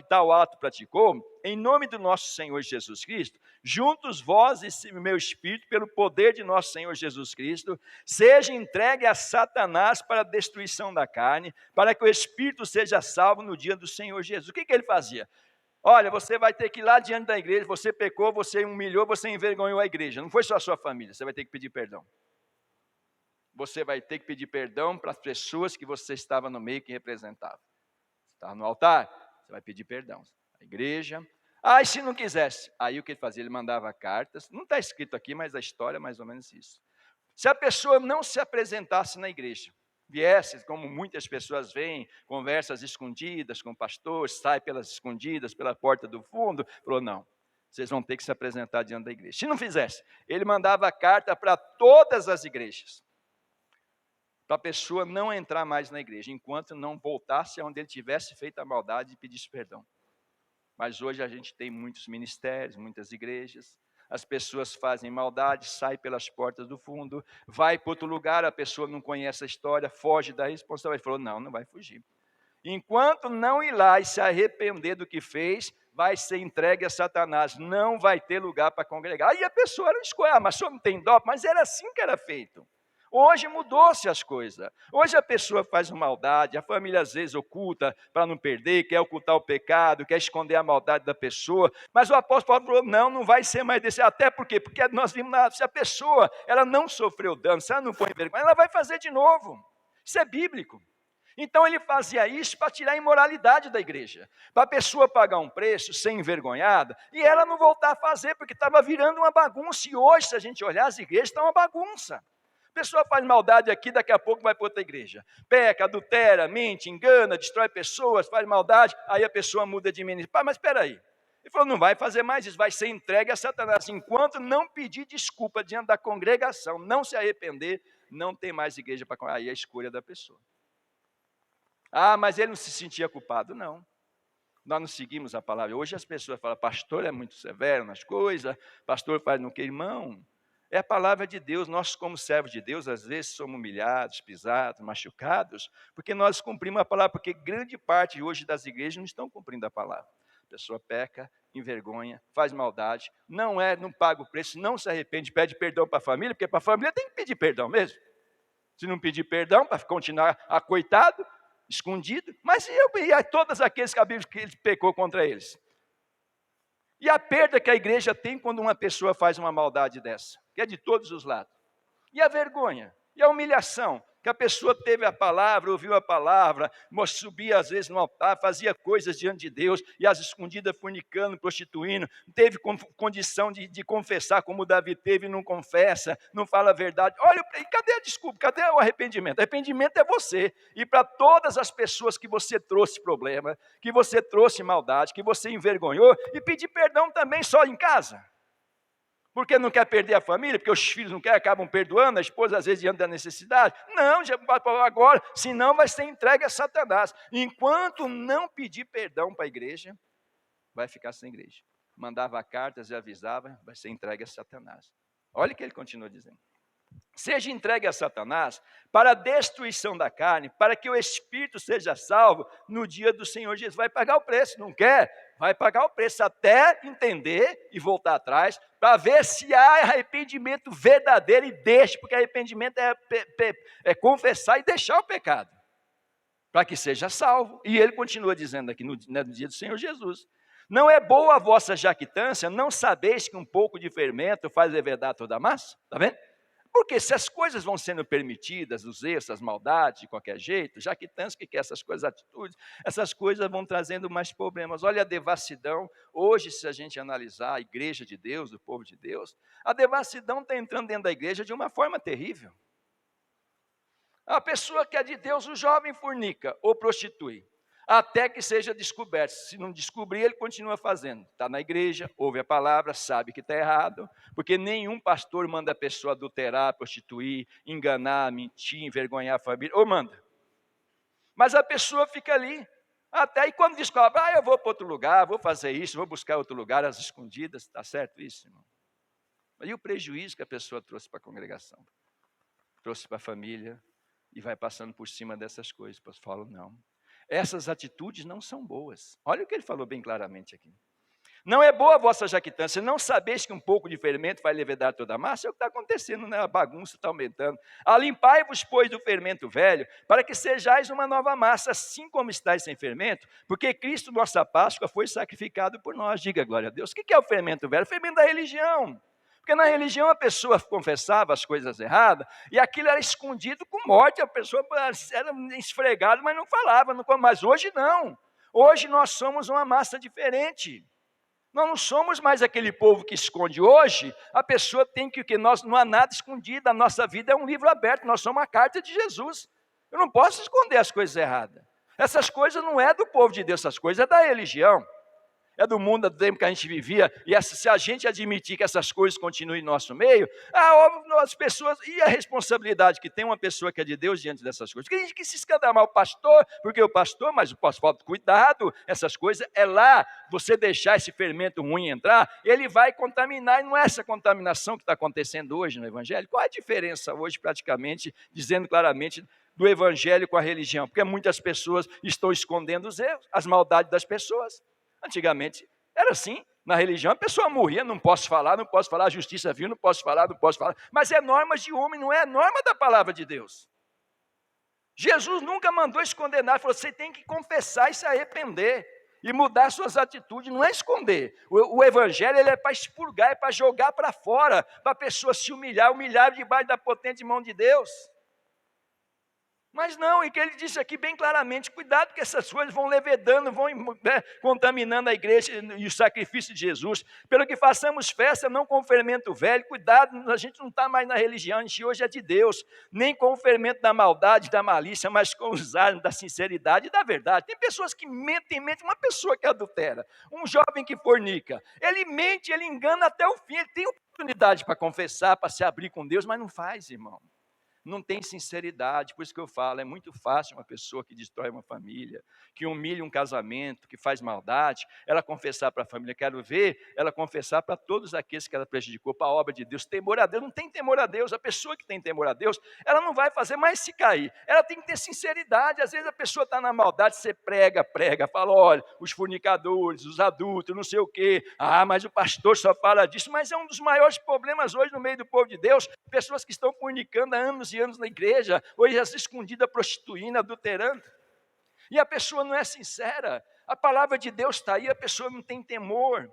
tal ato praticou, em nome do nosso Senhor Jesus Cristo, juntos vós e meu espírito, pelo poder de nosso Senhor Jesus Cristo, seja entregue a Satanás para a destruição da carne, para que o espírito seja salvo no dia do Senhor Jesus. O que ele fazia? Olha, você vai ter que ir lá diante da igreja, você pecou, você humilhou, você envergonhou a igreja. Não foi só a sua família, você vai ter que pedir perdão. Você vai ter que pedir perdão para as pessoas que você estava no meio que representava. Você estava no altar, você vai pedir perdão. A igreja. E se não quisesse? Aí o que ele fazia? Ele mandava cartas. Não está escrito aqui, mas a história é mais ou menos isso. Se a pessoa não se apresentasse na igreja, viesse, como muitas pessoas vêm, conversas escondidas com o pastor, sai pelas escondidas, pela porta do fundo, falou, não, vocês vão ter que se apresentar diante da igreja. Se não fizesse, ele mandava carta para todas as igrejas, para a pessoa não entrar mais na igreja, enquanto não voltasse aonde ele tivesse feito a maldade e pedisse perdão. Mas hoje a gente tem muitos ministérios, muitas igrejas, As pessoas fazem maldade, saem pelas portas do fundo, vai para outro lugar, a pessoa não conhece a história, foge da responsabilidade. Falou, não vai fugir. Enquanto não ir lá e se arrepender do que fez, vai ser entregue a Satanás, não vai ter lugar para congregar. Aí a pessoa era escolha, mas o senhor não tem dó? Mas era assim que era feito. Hoje mudou-se as coisas. Hoje a pessoa faz uma maldade, a família às vezes oculta para não perder, quer ocultar o pecado, quer esconder a maldade da pessoa. Mas o apóstolo Paulo falou, não vai ser mais desse. Até por quê? Porque nós vimos, se a pessoa ela não sofreu dano, se ela não foi envergonhada, ela vai fazer de novo. Isso é bíblico. Então ele fazia isso para tirar a imoralidade da igreja, para a pessoa pagar um preço, ser envergonhada, e ela não voltar a fazer, porque estava virando uma bagunça. E hoje, se a gente olhar, as igrejas estão uma bagunça. A pessoa faz maldade aqui, daqui a pouco vai para outra igreja. Peca, adultera, mente, engana, destrói pessoas, faz maldade, aí a pessoa muda de ministério. Pai, mas espera aí. Ele falou, não vai fazer mais isso, vai ser entregue a Satanás. Enquanto não pedir desculpa diante da congregação, não se arrepender, não tem mais igreja para congregar. Aí é a escolha da pessoa. Mas ele não se sentia culpado, não. Nós não seguimos a palavra. Hoje as pessoas falam, pastor é muito severo nas coisas, pastor faz no que, irmão. É a palavra de Deus. Nós, como servos de Deus, às vezes somos humilhados, pisados, machucados, porque nós cumprimos a palavra, porque grande parte hoje das igrejas não estão cumprindo a palavra. A pessoa peca, envergonha, faz maldade, não paga o preço, não se arrepende, pede perdão para a família, porque para a família tem que pedir perdão mesmo. Se não pedir perdão, para continuar acoitado, escondido, mas e a todos aqueles que a Bíblia que ele pecou contra eles? E a perda que a igreja tem quando uma pessoa faz uma maldade dessa, que é de todos os lados. E a vergonha, e a humilhação, que a pessoa teve a palavra, ouviu a palavra, subia às vezes no altar, fazia coisas diante de Deus, e as escondidas fornicando, prostituindo, teve condição de confessar, como Davi teve, não confessa, não fala a verdade. Olha, e cadê a desculpa? Cadê o arrependimento? Arrependimento é você, e para todas as pessoas que você trouxe problema, que você trouxe maldade, que você envergonhou, e pedir perdão também só em casa. Porque não quer perder a família, porque os filhos não querem, acabam perdoando, a esposa às vezes diante da necessidade. Não, já agora, senão vai ser entregue a Satanás. Enquanto não pedir perdão para a igreja, vai ficar sem igreja. Mandava cartas e avisava, vai ser entregue a Satanás. Olha o que ele continua dizendo. Seja entregue a Satanás para a destruição da carne, para que o espírito seja salvo no dia do Senhor Jesus. Vai pagar o preço, não quer? Vai pagar o preço até entender e voltar atrás, para ver se há arrependimento verdadeiro e deixe, porque arrependimento é confessar e deixar o pecado, para que seja salvo. E ele continua dizendo aqui no dia do Senhor Jesus. Não é boa a vossa jactância, não sabeis que um pouco de fermento faz levedar toda a massa? Está vendo? Porque se as coisas vão sendo permitidas, os erros, as maldades, de qualquer jeito, jactância, que essas coisas, atitudes, essas coisas vão trazendo mais problemas. Olha a devassidão, hoje se a gente analisar a igreja de Deus, o povo de Deus, a devassidão está entrando dentro da igreja de uma forma terrível. A pessoa que é de Deus, o jovem fornica ou prostitui, até que seja descoberto. Se não descobrir, ele continua fazendo. Está na igreja, ouve a palavra, sabe que está errado, porque nenhum pastor manda a pessoa adulterar, prostituir, enganar, mentir, envergonhar a família, ou manda. Mas a pessoa fica ali, até e quando descobre, eu vou para outro lugar, vou fazer isso, vou buscar outro lugar, às escondidas, está certo isso, irmão? E o prejuízo que a pessoa trouxe para a congregação, trouxe para a família, e vai passando por cima dessas coisas. Eu falo, não. Essas atitudes não são boas. Olha o que ele falou bem claramente aqui. Não é boa a vossa jactância, não sabeis que um pouco de fermento vai levedar toda a massa? É o que está acontecendo, né? A bagunça está aumentando. Alimpai-vos, pois, do fermento velho, para que sejais uma nova massa, assim como estáis sem fermento, porque Cristo, nossa Páscoa, foi sacrificado por nós. Diga glória a Deus. O que é o fermento velho? O fermento da religião. Porque na religião a pessoa confessava as coisas erradas e aquilo era escondido com morte, a pessoa era esfregada, mas não falava. Mas hoje não. Hoje nós somos uma massa diferente. Nós não somos mais aquele povo que esconde. Hoje a pessoa tem que nós não há nada escondido, a nossa vida é um livro aberto, nós somos uma carta de Jesus. Eu não posso esconder as coisas erradas. Essas coisas não é do povo de Deus, essas coisas é da religião. é do mundo, do tempo que a gente vivia, e se a gente admitir que essas coisas continuem no nosso meio, óbvio, as pessoas, e a responsabilidade que tem uma pessoa que é de Deus diante dessas coisas? Tem gente que se escandala, o pastor, porque o pastor, mas o pastor, cuidado, essas coisas, é lá, você deixar esse fermento ruim entrar, ele vai contaminar, e não é essa contaminação que está acontecendo hoje no Evangelho. Qual é a diferença hoje, praticamente, dizendo claramente, do Evangelho com a religião? Porque muitas pessoas estão escondendo os erros, as maldades das pessoas. Antigamente era assim, na religião a pessoa morria, não posso falar, a justiça viu, não posso falar, mas é norma de homem, não é norma da palavra de Deus. Jesus nunca mandou esconder nada, falou, você tem que confessar e se arrepender, e mudar suas atitudes, não é esconder. O Evangelho ele é para expurgar, é para jogar para fora, para a pessoa se humilhar debaixo da potente mão de Deus. Mas não, e que ele disse aqui bem claramente, cuidado que essas coisas vão levedando, vão contaminando a igreja e o sacrifício de Jesus. Pelo que façamos festa, não com o fermento velho, cuidado, a gente não está mais na religião, a gente hoje é de Deus, nem com o fermento da maldade, da malícia, mas com os armas da sinceridade e da verdade. Tem pessoas que mentem, uma pessoa que adultera, um jovem que fornica, ele mente, ele engana até o fim, ele tem oportunidade para confessar, para se abrir com Deus, mas não faz, irmão. Não tem sinceridade, por isso que eu falo, é muito fácil uma pessoa que destrói uma família, que humilha um casamento, que faz maldade, ela confessar para a família, quero ver, ela confessar para todos aqueles que ela prejudicou, para a obra de Deus, temor a Deus, não tem temor a Deus, a pessoa que tem temor a Deus, ela não vai fazer mais se cair, ela tem que ter sinceridade, às vezes a pessoa está na maldade, você prega, fala, olha, os fornicadores, os adultos, não sei o quê, mas o pastor só fala disso, mas é um dos maiores problemas hoje no meio do povo de Deus, pessoas que estão fornicando há anos e anos na igreja, hoje as escondidas prostituindo, adulterando, e a pessoa não é sincera, a palavra de Deus está aí, a pessoa não tem temor,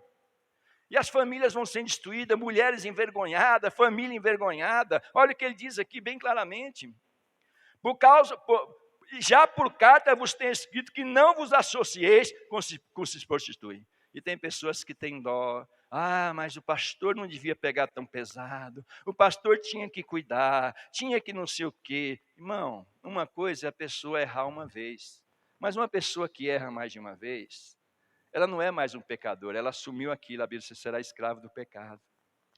e as famílias vão sendo destruídas, mulheres envergonhadas, família envergonhada, olha o que ele diz aqui bem claramente, já por carta vos tenho escrito que não vos associeis com os que se prostituem, e tem pessoas que têm dó, mas o pastor não devia pegar tão pesado, o pastor tinha que cuidar, tinha que não sei o quê. Irmão, uma coisa é a pessoa errar uma vez, mas uma pessoa que erra mais de uma vez, ela não é mais um pecador, ela assumiu aquilo, a Bíblia diz, você será escravo do pecado.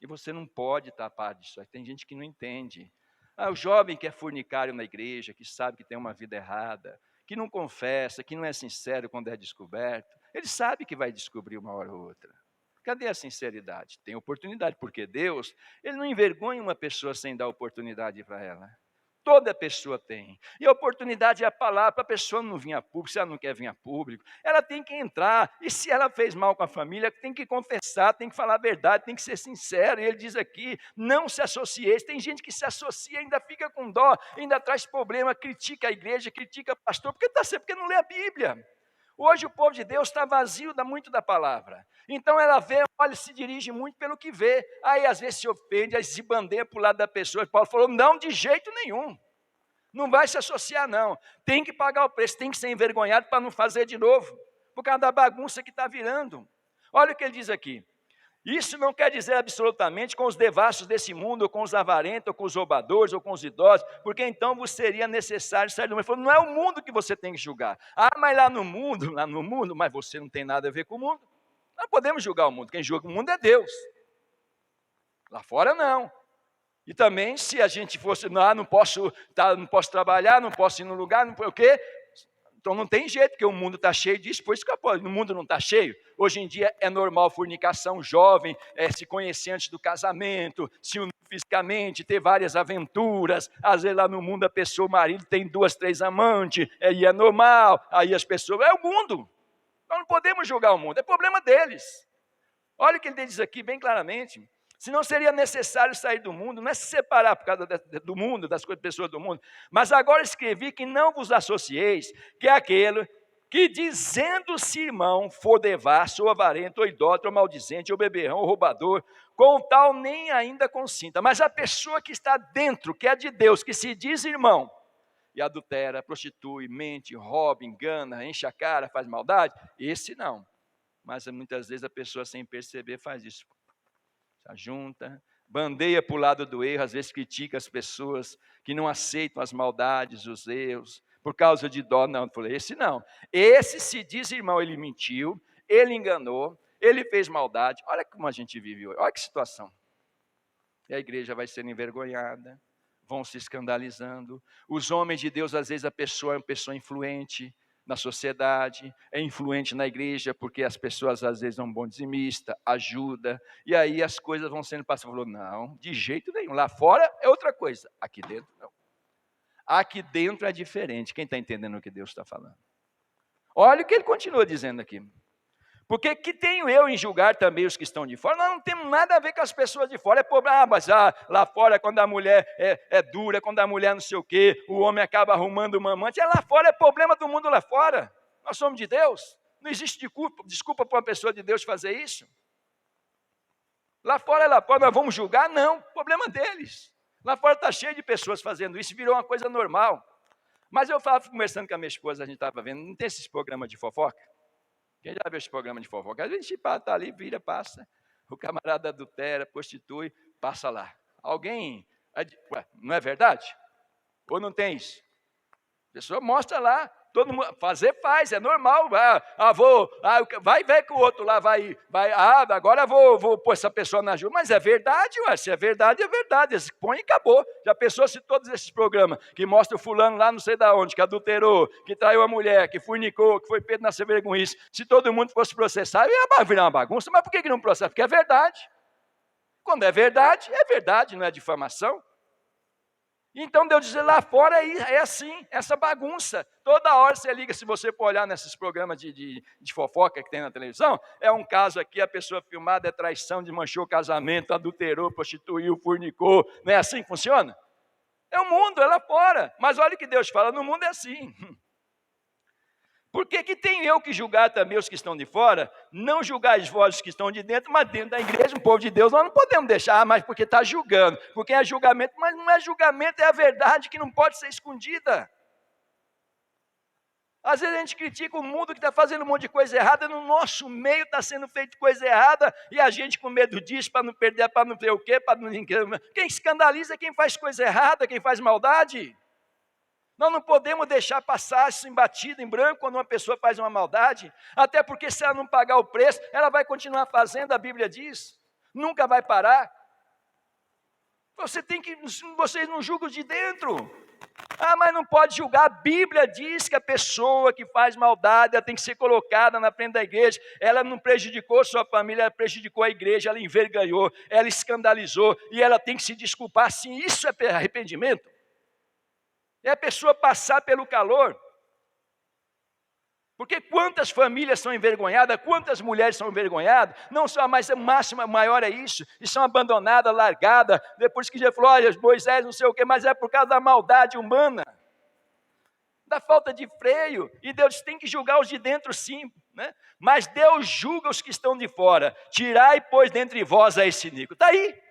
E você não pode tapar disso, tem gente que não entende. O jovem que é fornicário na igreja, que sabe que tem uma vida errada, que não confessa, que não é sincero quando é descoberto, ele sabe que vai descobrir uma hora ou outra. Cadê a sinceridade? Tem oportunidade, porque Deus, ele não envergonha uma pessoa sem dar oportunidade para ela. Toda pessoa tem. E a oportunidade é a palavra, para a pessoa não vir a público, se ela não quer vir a público, ela tem que entrar. E se ela fez mal com a família, tem que confessar, tem que falar a verdade, tem que ser sincero. E ele diz aqui, não se associeis. Tem gente que se associa, ainda fica com dó, ainda traz problema, critica a igreja, critica o pastor, porque não lê a Bíblia. Hoje o povo de Deus está vazio muito da palavra. Então ela vê, olha, se dirige muito pelo que vê. Aí às vezes se ofende, aí se bandeia para o lado da pessoa. Paulo falou, não, de jeito nenhum. Não vai se associar não. Tem que pagar o preço, tem que ser envergonhado para não fazer de novo. Por causa da bagunça que está virando. Olha o que ele diz aqui. Isso não quer dizer absolutamente com os devassos desse mundo, ou com os avarentos, ou com os roubadores, ou com os idosos, porque então vos seria necessário sair do mundo. Ele falou, não é o mundo que você tem que julgar. Mas lá no mundo, mas você não tem nada a ver com o mundo. Não podemos julgar o mundo, quem julga o mundo é Deus. Lá fora não. E também se a gente fosse, não posso trabalhar, não posso ir no lugar, não o quê? Então não tem jeito, porque o mundo está cheio disso, por isso que o mundo não está cheio. Hoje em dia é normal fornicação, jovem, se conhecer antes do casamento, se unir fisicamente, ter várias aventuras. Às vezes lá no mundo a pessoa, o marido tem 2, 3 amantes, e é normal, aí as pessoas, é o mundo. Nós não podemos julgar o mundo, é problema deles. Olha o que ele diz aqui bem claramente. Se não seria necessário sair do mundo, não é se separar por causa do mundo, das pessoas do mundo, mas agora escrevi que não vos associeis, que é aquele que dizendo-se irmão for devasso, ou avarento, ou idólatra, ou maldizente, ou beberrão, ou roubador, com tal nem ainda consinta. Mas a pessoa que está dentro, que é de Deus, que se diz irmão, e adultera, prostitui, mente, rouba, engana, enche a cara, faz maldade, esse não. Mas muitas vezes a pessoa sem perceber faz isso. Junta, bandeia para o lado do erro, às vezes critica as pessoas que não aceitam as maldades, os erros, por causa de dó. Não, eu falei, esse não. Esse se diz irmão, ele mentiu, ele enganou, ele fez maldade. Olha como a gente vive hoje, olha que situação. E a igreja vai sendo envergonhada, vão se escandalizando. Os homens de Deus, às vezes a pessoa é uma pessoa influente na sociedade, é influente na igreja, porque as pessoas às vezes são bom dizimista, ajuda, e aí as coisas vão sendo passadas. Falou, não, de jeito nenhum, lá fora é outra coisa, aqui dentro não. Aqui dentro é diferente. Quem está entendendo o que Deus está falando? Olha o que ele continua dizendo aqui. Porque que tenho eu em julgar também os que estão de fora? Nós não temos nada a ver com as pessoas de fora. É problema, mas lá fora quando a mulher é dura, quando a mulher não sei o quê, o homem acaba arrumando uma amante. Lá fora é problema do mundo lá fora. Nós somos de Deus. Não existe desculpa para uma pessoa de Deus fazer isso. Lá fora, nós vamos julgar? Não, problema deles. Lá fora está cheio de pessoas fazendo isso, virou uma coisa normal. Mas eu estava conversando com a minha esposa, a gente estava vendo, não tem esses programas de fofoca? Quem já viu esse programa de fofoca? A gente está ali, vira, passa, o camarada adultera, prostitui, passa lá. Alguém, ué, não é verdade? Ou não tem isso? A pessoa mostra lá, todo mundo, faz, é normal. Vai ver que o outro lá agora vou pôr essa pessoa na ajuda. Mas é verdade, ué, se é verdade, é verdade. Se põe e acabou. Já pensou se todos esses programas que mostram o fulano lá não sei da onde, que adulterou, que traiu a mulher, que fornicou, que foi pego na vergonhice, se todo mundo fosse processar, ia virar uma bagunça. Mas por que não processa? Porque é verdade. Quando é verdade, não é difamação. Então Deus diz, lá fora é assim, essa bagunça. Toda hora você liga, se você for olhar nesses programas de fofoca que tem na televisão, é um caso aqui, a pessoa filmada é traição, desmanchou o casamento, adulterou, prostituiu, fornicou. Não é assim que funciona? É o mundo, é lá fora. Mas olha o que Deus fala, no mundo é assim. Por que tenho eu que julgar também os que estão de fora? Não julgar vós os que estão de dentro, mas dentro da igreja, o povo de Deus, nós não podemos deixar, mas porque está julgando. Porque é julgamento, mas não é julgamento, é a verdade que não pode ser escondida. Às vezes a gente critica o mundo que está fazendo um monte de coisa errada, no nosso meio está sendo feito coisa errada, e a gente com medo disso, para não perder, para não ver o quê, para não... Quem escandaliza é quem faz coisa errada, quem faz maldade. Nós não podemos deixar passar isso em batido, em branco, quando uma pessoa faz uma maldade, até porque se ela não pagar o preço, ela vai continuar fazendo, a Bíblia diz, nunca vai parar. Vocês não julgam de dentro. Mas não pode julgar, a Bíblia diz que a pessoa que faz maldade, ela tem que ser colocada na frente da igreja, ela não prejudicou sua família, ela prejudicou a igreja, ela envergonhou, ela escandalizou, e ela tem que se desculpar, sim, isso é arrependimento. É a pessoa passar pelo calor. Porque quantas famílias são envergonhadas, quantas mulheres são envergonhadas, não só, mas a máxima maior é isso, e são abandonadas, largadas, depois que já falou, olha, Moisés não sei o quê, mas é por causa da maldade humana, da falta de freio, e Deus tem que julgar os de dentro sim, né? Mas Deus julga os que estão de fora, tirai, pois, dentre vós a esse iníquo. Está aí.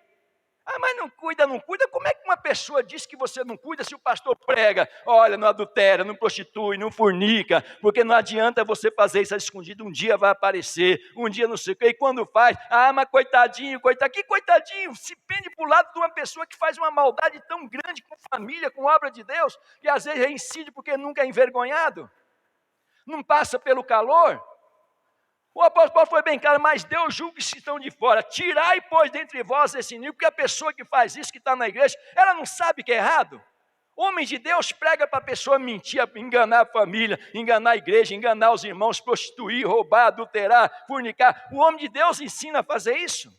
Mas não cuida, como é que uma pessoa diz que você não cuida se o pastor prega, olha, não adultera, não prostitui, não fornica, porque não adianta você fazer isso escondido, um dia vai aparecer, um dia não sei o que, e quando faz, mas coitadinho, que coitadinho, se pende para o lado de uma pessoa que faz uma maldade tão grande com família, com obra de Deus, que às vezes reincide porque nunca é envergonhado, não passa pelo calor. O apóstolo Paulo foi bem claro, mas Deus julga os que estão de fora. Tirai, pois, dentre vós esse iníquo, porque a pessoa que faz isso, que está na igreja, ela não sabe que é errado. Homem de Deus prega para a pessoa mentir, enganar a família, enganar a igreja, enganar os irmãos, prostituir, roubar, adulterar, fornicar. O homem de Deus ensina a fazer isso.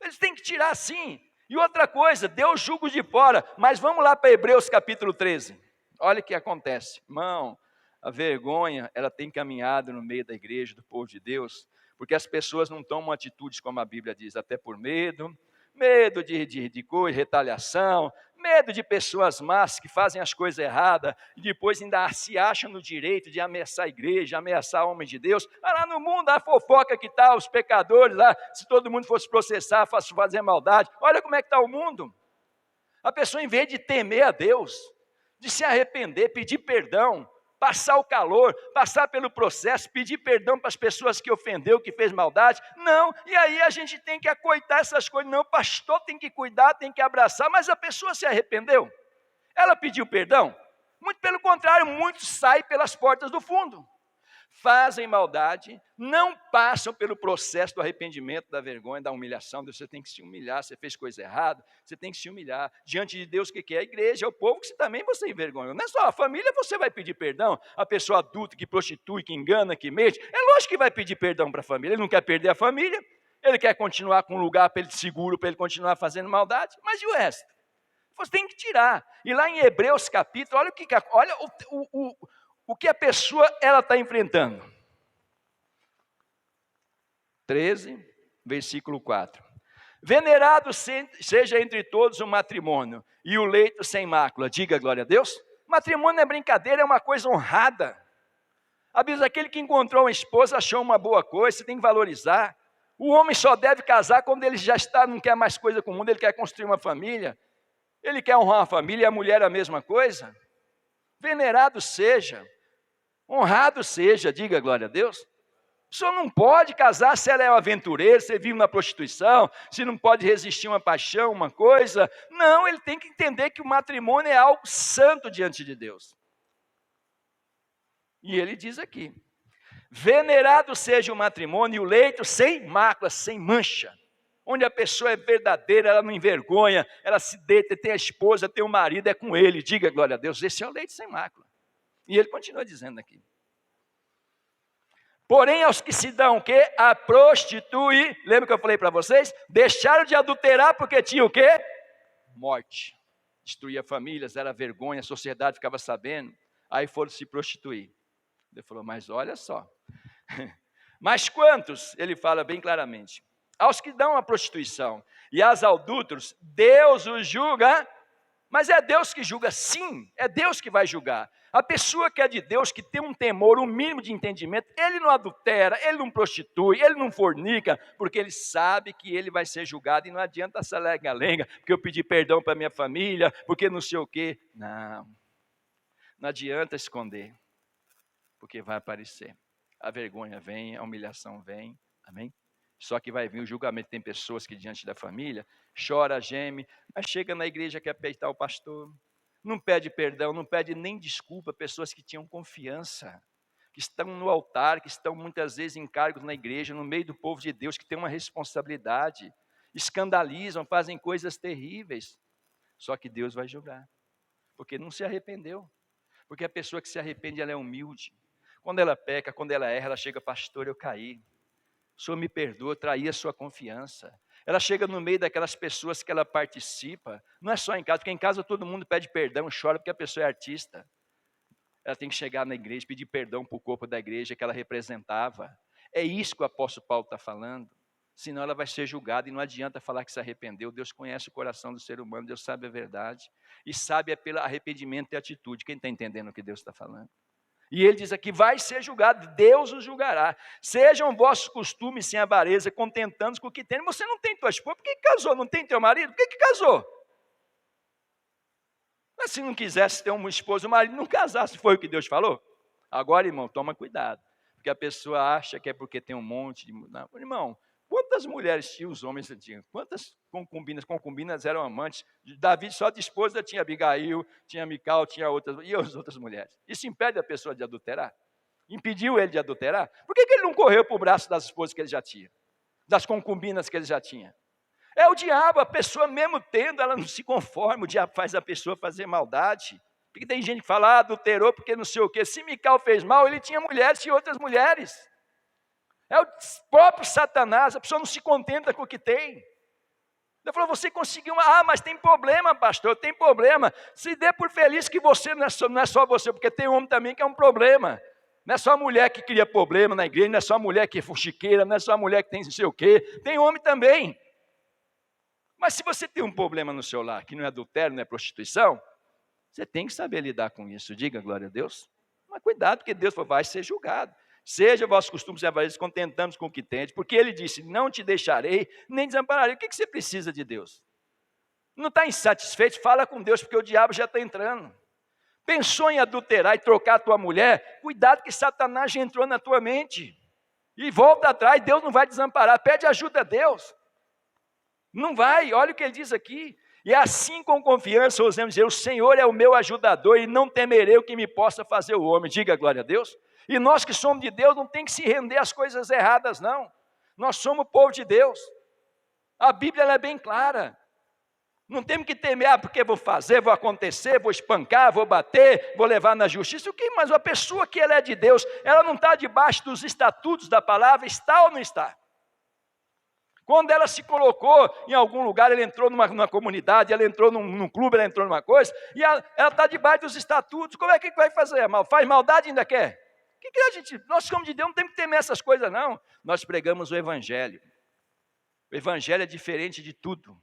Eles têm que tirar sim. E outra coisa, Deus julga os de fora. Mas vamos lá para Hebreus capítulo 13. Olha o que acontece, irmão. A vergonha, ela tem caminhado no meio da igreja, do povo de Deus, porque as pessoas não tomam atitudes como a Bíblia diz, até por medo de coisa, retaliação, medo de pessoas más que fazem as coisas erradas, e depois ainda se acham no direito de ameaçar a igreja, ameaçar homens de Deus. Lá no mundo, a fofoca que está, os pecadores lá, se todo mundo fosse processar, fazer maldade, olha como é que está o mundo. A pessoa, em vez de temer a Deus, de se arrepender, pedir perdão, passar o calor, passar pelo processo, pedir perdão para as pessoas que ofendeu, que fez maldade. Não, e aí a gente tem que acoitar essas coisas. Não, o pastor tem que cuidar, tem que abraçar, mas a pessoa se arrependeu. Ela pediu perdão? Muito pelo contrário, muitos saem pelas portas do fundo. fazem maldade, não passam pelo processo do arrependimento, da vergonha, da humilhação. Você tem que se humilhar, você fez coisa errada, você tem que se humilhar. Diante de Deus, o que é a igreja? É o povo que também você envergonhou. Não é só a família, você vai pedir perdão. A pessoa adulta que prostitui, que engana, que mente, é lógico que vai pedir perdão para a família. Ele não quer perder a família, ele quer continuar com um lugar para ele seguro, para ele continuar fazendo maldade, mas e o resto? Você tem que tirar. E lá em Hebreus capítulo, olha o que a pessoa está enfrentando. 13, versículo 4. Venerado seja entre todos o matrimônio e o leito sem mácula. Diga glória a Deus. Matrimônio não é brincadeira, é uma coisa honrada. A Bíblia diz, aquele que encontrou uma esposa achou uma boa coisa, você tem que valorizar. O homem só deve casar quando ele já não quer mais coisa com o mundo, ele quer construir uma família. Ele quer honrar uma família e a mulher a mesma coisa. Venerado seja, honrado seja, diga glória a Deus. A pessoa não pode casar se ela é uma aventureira, se vive na prostituição, se não pode resistir uma paixão, uma coisa. Não, ele tem que entender que o matrimônio é algo santo diante de Deus. E ele diz aqui, venerado seja o matrimônio e o leito sem mácula, sem mancha. Onde a pessoa é verdadeira, ela não envergonha, ela se deita, tem a esposa, tem o marido, é com ele, diga glória a Deus, esse é o leito sem mácula. E ele continua dizendo aqui. Porém, aos que se dão o quê? A prostituir, lembra que eu falei para vocês? Deixaram de adulterar porque tinha o quê? Morte. Destruía famílias, era vergonha, a sociedade ficava sabendo, aí foram se prostituir. Ele falou, mas olha só. Mas quantos? Ele fala bem claramente. Aos que dão a prostituição e aos adúlteros, Deus os julga, mas é Deus que julga, sim, é Deus que vai julgar. A pessoa que é de Deus, que tem um temor, um mínimo de entendimento, ele não adultera, ele não prostitui, ele não fornica, porque ele sabe que ele vai ser julgado, e não adianta essa lenga-lenga, porque eu pedi perdão para minha família, porque não sei o quê. Não adianta esconder, porque vai aparecer. A vergonha vem, a humilhação vem, amém? Só que vai vir o julgamento. Tem pessoas que diante da família chora, geme, mas chega na igreja quer peitar o pastor, não pede perdão, não pede nem desculpa. Pessoas que tinham confiança, que estão no altar, que estão muitas vezes em cargos na igreja, no meio do povo de Deus, que tem uma responsabilidade, escandalizam, fazem coisas terríveis. Só que Deus vai julgar, porque não se arrependeu. Porque a pessoa que se arrepende, ela é humilde. Quando ela peca, quando ela erra, ela chega, pastor, eu caí. O Senhor me perdoa, traí a sua confiança. Ela chega no meio daquelas pessoas que ela participa. Não é só em casa, porque em casa todo mundo pede perdão, chora porque a pessoa é artista. Ela tem que chegar na igreja, pedir perdão para o corpo da igreja que ela representava. É isso que o apóstolo Paulo está falando. Senão ela vai ser julgada e não adianta falar que se arrependeu. Deus conhece o coração do ser humano, Deus sabe a verdade. E sabe pelo arrependimento e atitude. Quem está entendendo o que Deus está falando? E ele diz aqui, vai ser julgado, Deus os julgará. Sejam vossos costumes sem avareza, contentando-se com o que tem. Você não tem tua esposa, por que casou? Não tem teu marido? Por que casou? Mas se não quisesse ter uma esposa, um marido, não casasse, foi o que Deus falou? Agora, irmão, toma cuidado. Porque a pessoa acha que é porque tem um monte de... Não, irmão, quantas mulheres tinham os homens? Quantas concubinas eram amantes? Davi só de esposa tinha Abigail, tinha Mical, tinha outras, e as outras mulheres. Isso impede a pessoa de adulterar? Impediu ele de adulterar? Por que ele não correu para o braço das esposas que ele já tinha? Das concubinas que ele já tinha? É o diabo, a pessoa mesmo tendo, ela não se conforma, o diabo faz a pessoa fazer maldade. Porque tem gente que fala, adulterou porque não sei o quê. Se Mical fez mal, ele tinha mulheres, tinha outras mulheres. É o próprio Satanás, a pessoa não se contenta com o que tem. Ele falou, você conseguiu mas tem problema, pastor, tem problema. Se dê por feliz que você não é só você, porque tem homem também que é um problema. Não é só a mulher que cria problema na igreja, não é só a mulher que é fuxiqueira, não é só a mulher que tem não sei o quê, tem homem também. Mas se você tem um problema no seu lar, que não é adultério, não é prostituição, você tem que saber lidar com isso, diga glória a Deus. Mas cuidado, porque Deus vai ser julgado. Seja vossos costumes e avarezas, contentamos com o que tendes, porque ele disse, não te deixarei, nem desampararei. O que você precisa de Deus? Não está insatisfeito? Fala com Deus, porque o diabo já está entrando. Pensou em adulterar e trocar a tua mulher? Cuidado que Satanás já entrou na tua mente. E volta atrás, Deus não vai desamparar, pede ajuda a Deus. Não vai, olha o que ele diz aqui. E assim com confiança ousamos dizer, o Senhor é o meu ajudador e não temerei o que me possa fazer o homem. Diga glória a Deus. E nós que somos de Deus não tem que se render às coisas erradas, não. Nós somos o povo de Deus. A Bíblia ela é bem clara. Não temos que temer, porque vou fazer, vou acontecer, vou espancar, vou bater, vou levar na justiça. O que? Mas a pessoa que ela é de Deus, ela não está debaixo dos estatutos da palavra, está ou não está? Quando ela se colocou em algum lugar, ela entrou numa comunidade, ela entrou num clube, ela entrou numa coisa, e ela está debaixo dos estatutos. Como é que vai fazer? Faz maldade e ainda quer? Que a gente, nós como de Deus não temos que temer essas coisas não. Nós pregamos o Evangelho. O Evangelho é diferente de tudo.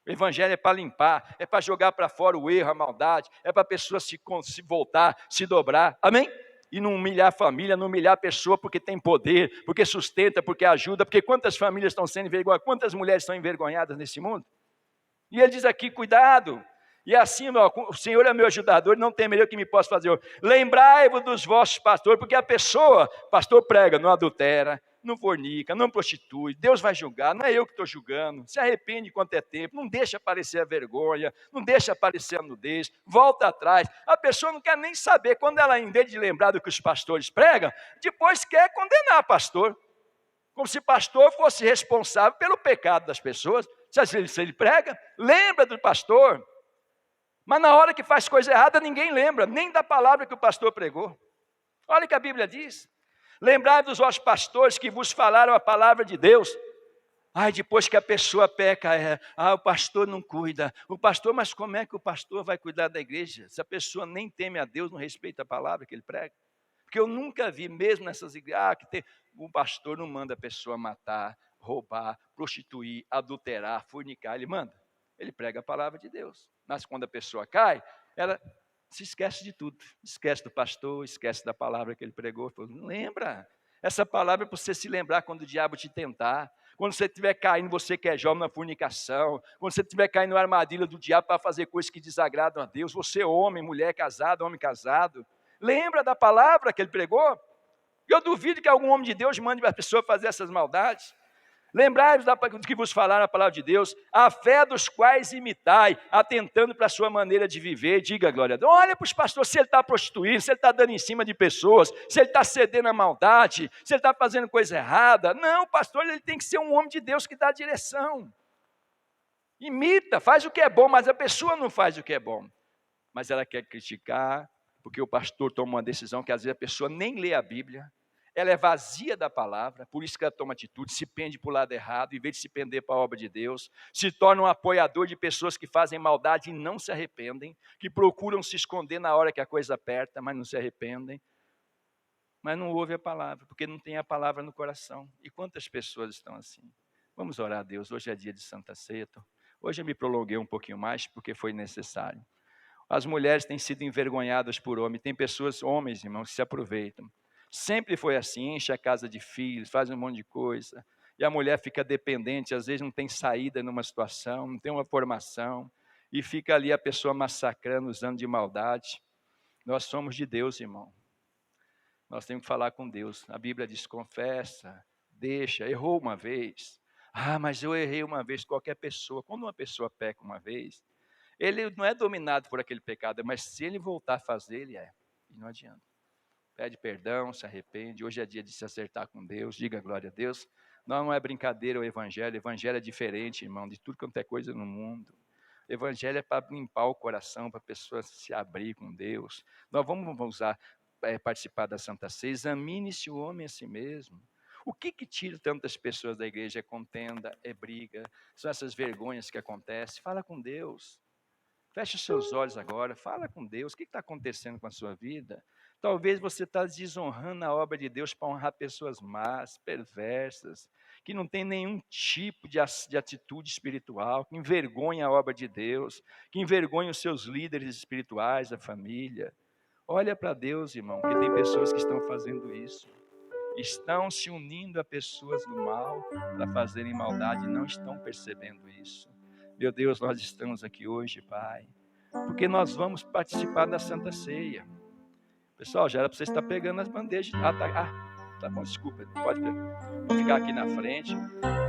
O Evangelho é para limpar, é para jogar para fora o erro, a maldade, é para a pessoa se voltar, se dobrar, amém? E não humilhar a família, não humilhar a pessoa porque tem poder, porque sustenta, porque ajuda, porque quantas famílias estão sendo envergonhadas, quantas mulheres estão envergonhadas nesse mundo? E ele diz aqui, cuidado, e assim, o Senhor é meu ajudador, não temerei o que me possa fazer. Lembrai-vos dos vossos pastores, porque a pessoa, pastor prega, não adultera, não fornica, não prostitui, Deus vai julgar, não é eu que estou julgando, se arrepende enquanto é tempo, não deixa aparecer a vergonha, não deixa aparecer a nudez, volta atrás, a pessoa não quer nem saber, quando ela, em vez de lembrar do que os pastores pregam, depois quer condenar pastor, como se pastor fosse responsável pelo pecado das pessoas. Se ele prega, lembra do pastor, mas na hora que faz coisa errada, ninguém lembra, nem da palavra que o pastor pregou. Olha o que a Bíblia diz. Lembrai dos vossos pastores que vos falaram a palavra de Deus. Depois que a pessoa peca, o pastor não cuida. O pastor, mas como é que o pastor vai cuidar da igreja? Se a pessoa nem teme a Deus, não respeita a palavra que ele prega. Porque eu nunca vi, mesmo nessas igrejas, um pastor não manda a pessoa matar, roubar, prostituir, adulterar, fornicar. Ele manda. Ele prega a palavra de Deus. Mas quando a pessoa cai, ela se esquece de tudo. Esquece do pastor, esquece da palavra que ele pregou. Não lembra. Essa palavra é para você se lembrar quando o diabo te tentar. Quando você estiver caindo, você que é jovem, na fornicação. Quando você estiver caindo na armadilha do diabo para fazer coisas que desagradam a Deus. Você, homem, mulher casado, homem casado. Lembra da palavra que ele pregou? Eu duvido que algum homem de Deus mande a pessoa fazer essas maldades. Lembrai-vos do que vos falaram a palavra de Deus, a fé dos quais imitai, atentando para a sua maneira de viver. Diga glória a Deus. Olha para os pastores, se ele está prostituindo, se ele está dando em cima de pessoas, se ele está cedendo à maldade, se ele está fazendo coisa errada. Não, o pastor ele tem que ser um homem de Deus que dá a direção. Imita, faz o que é bom, mas a pessoa não faz o que é bom. Mas ela quer criticar, porque o pastor toma uma decisão que às vezes a pessoa nem lê a Bíblia. Ela é vazia da palavra, por isso que ela toma atitude, se pende para o lado errado, em vez de se pender para a obra de Deus, se torna um apoiador de pessoas que fazem maldade e não se arrependem, que procuram se esconder na hora que a coisa aperta, mas não se arrependem, mas não ouve a palavra, porque não tem a palavra no coração. E quantas pessoas estão assim? Vamos orar a Deus, hoje é dia de Santa Ceia, hoje eu me prolonguei um pouquinho mais, porque foi necessário. As mulheres têm sido envergonhadas por homens, tem pessoas, homens, irmãos, que se aproveitam. Sempre foi assim, enche a casa de filhos, faz um monte de coisa. E a mulher fica dependente, às vezes não tem saída numa situação, não tem uma formação. E fica ali a pessoa massacrando, usando de maldade. Nós somos de Deus, irmão. Nós temos que falar com Deus. A Bíblia diz, confessa, deixa, errou uma vez. Mas eu errei uma vez, qualquer pessoa. Quando uma pessoa peca uma vez, ele não é dominado por aquele pecado, mas se ele voltar a fazer, ele é. E não adianta. Pede perdão, se arrepende. Hoje é dia de se acertar com Deus. Diga glória a Deus. Não é brincadeira o Evangelho. O Evangelho é diferente, irmão, de tudo quanto é coisa no mundo. O Evangelho é para limpar o coração, para a pessoa se abrir com Deus. Nós vamos participar da Santa Ceia. Examine-se o homem a si mesmo. O que tira tantas pessoas da igreja? É contenda, é briga, são essas vergonhas que acontecem. Fala com Deus. Feche os seus olhos agora. Fala com Deus. O que está acontecendo com a sua vida? Talvez você está desonrando a obra de Deus para honrar pessoas más, perversas, que não tem nenhum tipo de atitude espiritual, que envergonha a obra de Deus, que envergonha os seus líderes espirituais, a família. Olha para Deus, irmão, porque tem pessoas que estão fazendo isso. Estão se unindo a pessoas do mal para fazerem maldade e não estão percebendo isso. Meu Deus, nós estamos aqui hoje, Pai, porque nós vamos participar da Santa Ceia. Pessoal, já era para você estar pegando as bandejas. tá bom? Desculpa, pode ficar aqui na frente.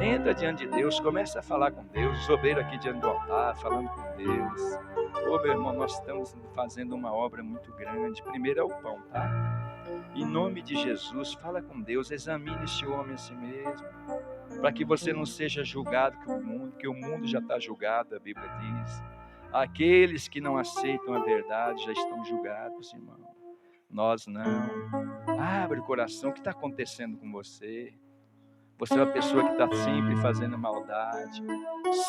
Entra diante de Deus, começa a falar com Deus. Os obreiros aqui diante do altar, falando com Deus. Ô, meu irmão, nós estamos fazendo uma obra muito grande. Primeiro é o pão, tá? Em nome de Jesus, fala com Deus, examine esse homem a si mesmo, para que você não seja julgado que o mundo já está julgado, a Bíblia diz. Aqueles que não aceitam a verdade já estão julgados, irmão. Nós não. Abre o coração, o que está acontecendo com você? Você é uma pessoa que está sempre fazendo maldade,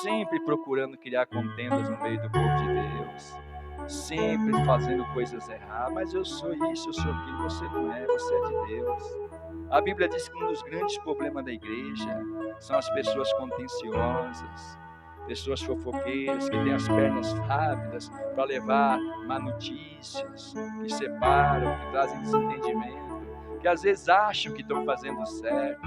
sempre procurando criar contendas no meio do povo de Deus, sempre fazendo coisas erradas. Mas eu sou isso, eu sou aquilo. Você não é, você é de Deus. A Bíblia diz que um dos grandes problemas da igreja são as pessoas contenciosas, pessoas fofoqueiras, que têm as pernas rápidas para levar má notícias, que separam, que trazem desentendimento, que às vezes acham que estão fazendo certo,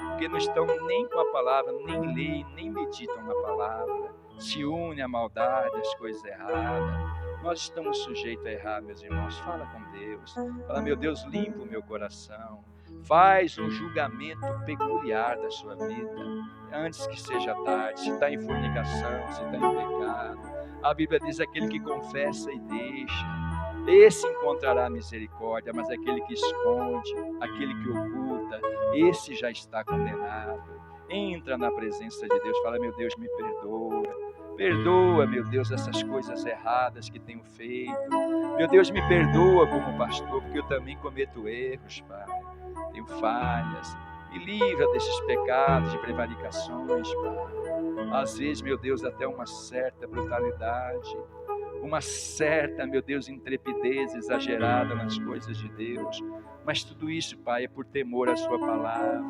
porque não estão nem com a palavra, nem leem, nem meditam na palavra, se unem à maldade, às coisas erradas. Nós estamos sujeitos a errar, meus irmãos. Fala com Deus. Fala, meu Deus, limpa o meu coração. Faz um julgamento peculiar da sua vida, antes que seja tarde. Se está em fornicação, se está em pecado. A Bíblia diz: aquele que confessa e deixa, esse encontrará misericórdia, mas aquele que esconde, aquele que oculta, esse já está condenado. Entra na presença de Deus, fala: meu Deus, me perdoa. Perdoa, meu Deus, essas coisas erradas que tenho feito. Meu Deus, me perdoa como pastor, porque eu também cometo erros, Pai. Tenho falhas. Me livra desses pecados, de prevaricações, Pai. Às vezes, meu Deus, até uma certa brutalidade, uma certa, meu Deus, intrepidez exagerada nas coisas de Deus. Mas tudo isso, Pai, é por temor à Sua palavra.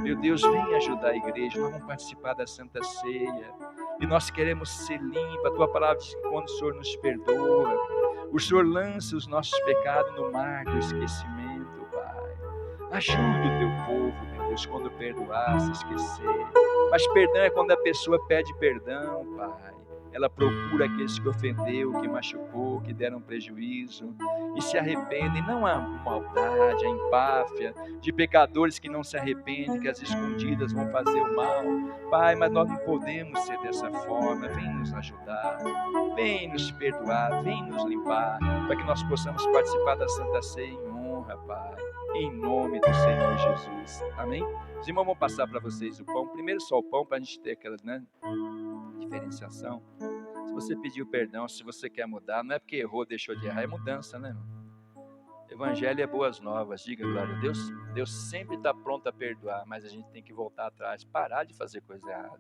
Meu Deus, vem ajudar a igreja. Nós vamos participar da Santa Ceia e nós queremos ser limpos. A Tua palavra diz que quando o Senhor nos perdoa, o Senhor lança os nossos pecados no mar do esquecimento, Pai. Ajuda o Teu povo, meu Deus, quando perdoar, se esquecer. Mas perdão é quando a pessoa pede perdão, Pai. Ela procura aqueles que ofendeu, que machucou, que deram prejuízo e se arrependem. Não há maldade, a empáfia de pecadores que não se arrependem, que às escondidas vão fazer o mal. Pai, mas nós não podemos ser dessa forma. Vem nos ajudar, vem nos perdoar, vem nos limpar, para que nós possamos participar da Santa Ceia em honra, Pai, em nome do Senhor Jesus. Amém? Os irmãos vão passar para vocês o pão. Primeiro só o pão, para a gente ter aquela, diferenciação. Se você pediu perdão, se você quer mudar, não é porque errou, deixou de errar, é mudança, né, irmão? Evangelho é boas novas, diga glória a Deus. Deus sempre está pronto a perdoar, mas a gente tem que voltar atrás, parar de fazer coisa errada.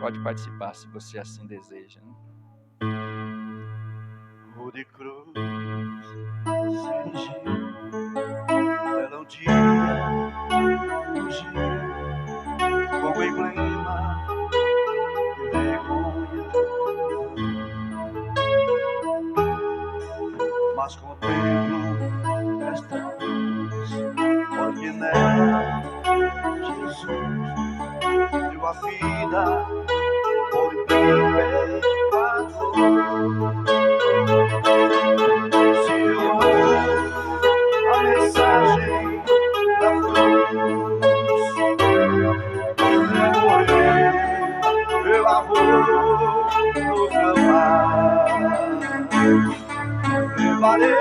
Pode participar se você assim deseja, né? O de cruz se erigiu, ela um dia fugiu como emblema de vergonha, mas contemplo esta cruz, porque nela Jesus deu a vida por mim pecador. Se eu amo a mensagem da cruz, eu morrer pelo amor do clamar. Levarei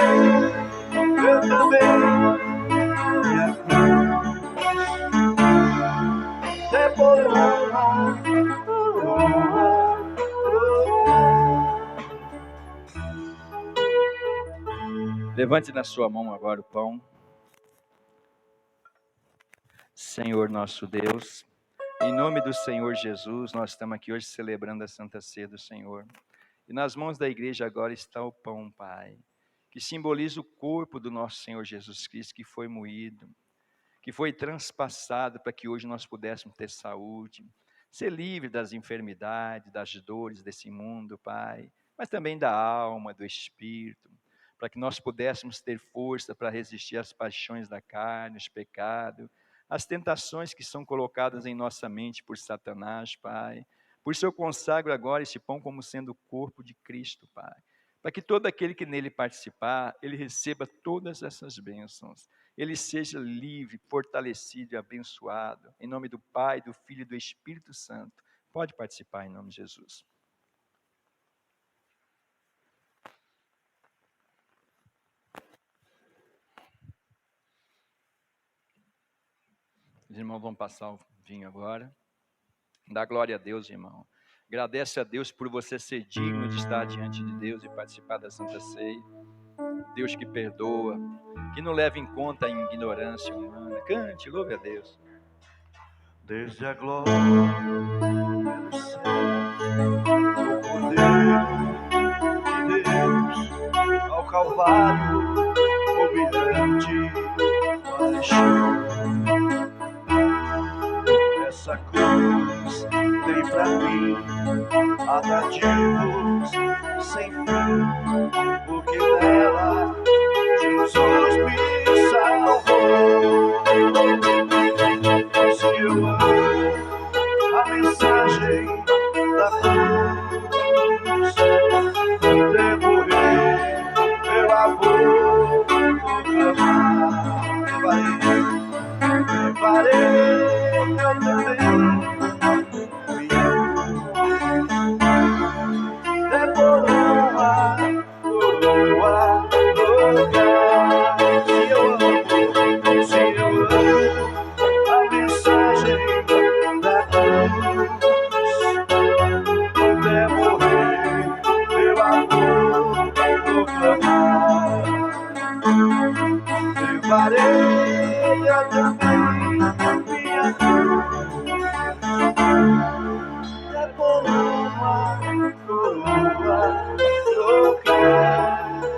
eu também minha cruz, depois Levante na sua mão agora o pão. Senhor nosso Deus, em nome do Senhor Jesus, nós estamos aqui hoje celebrando a Santa Ceia do Senhor. E nas mãos da igreja agora está o pão, Pai, que simboliza o corpo do nosso Senhor Jesus Cristo, que foi moído, que foi transpassado para que hoje nós pudéssemos ter saúde, ser livre das enfermidades, das dores desse mundo, Pai, mas também da alma, do espírito, para que nós pudéssemos ter força para resistir às paixões da carne, os pecados, as tentações que são colocadas em nossa mente por Satanás, Pai. Por isso eu consagro agora esse pão como sendo o corpo de Cristo, Pai, para que todo aquele que nele participar, ele receba todas essas bênçãos. Ele seja livre, fortalecido e abençoado. Em nome do Pai, do Filho e do Espírito Santo. Pode participar em nome de Jesus. Os irmãos vão passar o vinho agora. Dá glória a Deus, irmão. Agradece a Deus por você ser digno de estar diante de Deus e participar da Santa Ceia. Deus que perdoa, que não leva em conta a ignorância humana. Cante, louve a Deus. Desde a glória do céu, o poder de Deus, ao Calvário, humilhante, paixão. Essa cruz tem pra mim atrativos sem fim, porque nela Jesus me salvou. Se eu amo a mensagem da cruz, decorrer meu amor, proclamar, levarei eu também.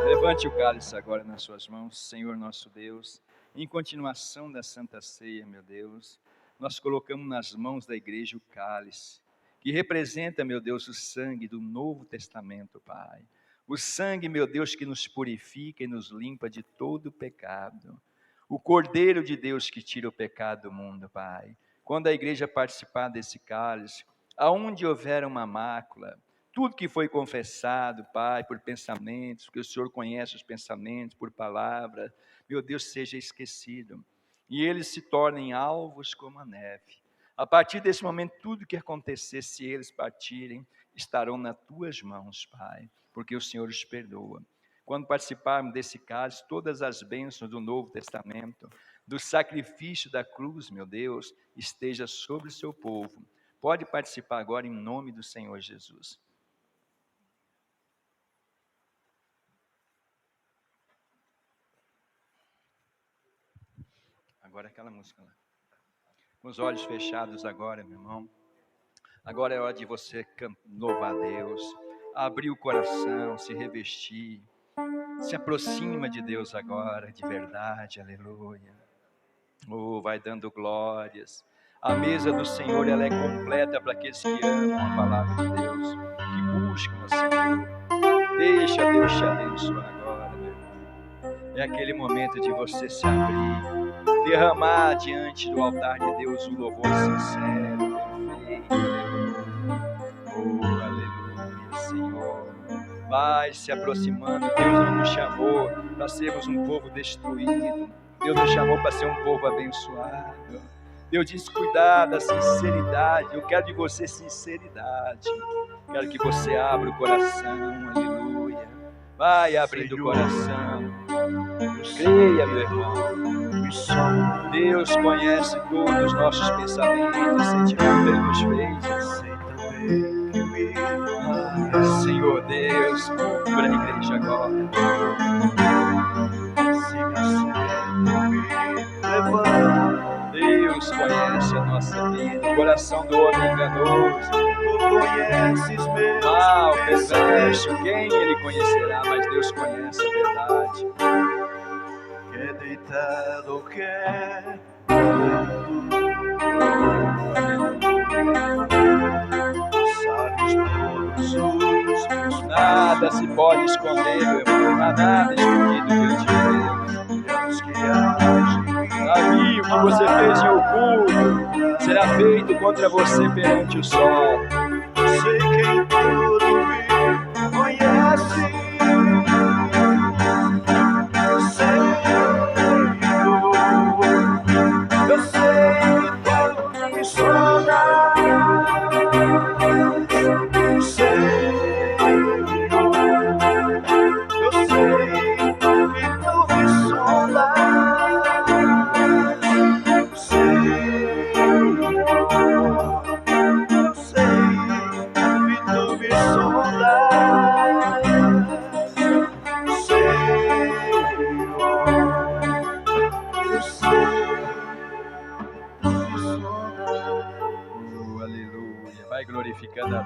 Levante o cálice agora nas suas mãos, Senhor nosso Deus. Em continuação da Santa Ceia, meu Deus, nós colocamos nas mãos da igreja o cálice, que representa, meu Deus, o sangue do Novo Testamento, Pai. O sangue, meu Deus, que nos purifica e nos limpa de todo pecado. O Cordeiro de Deus que tira o pecado do mundo, Pai. Quando a igreja participar desse cálice, aonde houver uma mácula, tudo que foi confessado, Pai, por pensamentos, porque o Senhor conhece os pensamentos, por palavra, meu Deus, seja esquecido. E eles se tornem alvos como a neve. A partir desse momento, tudo que acontecer, se eles partirem, estarão nas tuas mãos, Pai, porque o Senhor os perdoa. Quando participarmos desse cálice, todas as bênçãos do Novo Testamento, do sacrifício da cruz, meu Deus, esteja sobre o seu povo. Pode participar agora em nome do Senhor Jesus. Agora aquela música lá. Com os olhos fechados agora, meu irmão. Agora é hora de você louvar a Deus, abrir o coração, se revestir. Se aproxima de Deus agora, de verdade, aleluia. Oh, vai dando glórias. A mesa do Senhor, ela é completa para aqueles que amam a palavra de Deus, que buscam o Senhor. Deixa Deus te abençoar agora, meu irmão. É aquele momento de você se abrir, derramar diante do altar de Deus um louvor sincero, perfeito, aleluia. Oh, aleluia, Senhor. Vai se aproximando. Deus não nos chamou para sermos um povo destruído. Deus nos chamou para ser um povo abençoado. Deus diz, cuidar da sinceridade. Eu quero de você sinceridade. Quero que você abra o coração, aleluia. Vai abrindo o coração. Creia, meu irmão. Deus conhece todos os nossos pensamentos, sentimentos, Ele nos fez. Senhor Deus, cubra a igreja agora. Deus conhece a nossa vida, o coração do homem enganoso. Tu conheces meus mal, perverso, quem ele conhecerá, mas Deus conhece a verdade. Quer deitado, quer sabes todos os meus nada se pode esconder, meu irmão, não há nada escondido diante de Deus que age em mim. Davi, o que você fez em oculto será feito contra você perante o sol. Sei quem tudo me conhece.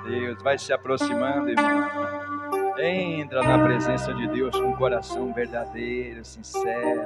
Deus. Vai se aproximando, irmão. Entra na presença de Deus com um coração verdadeiro, sincero.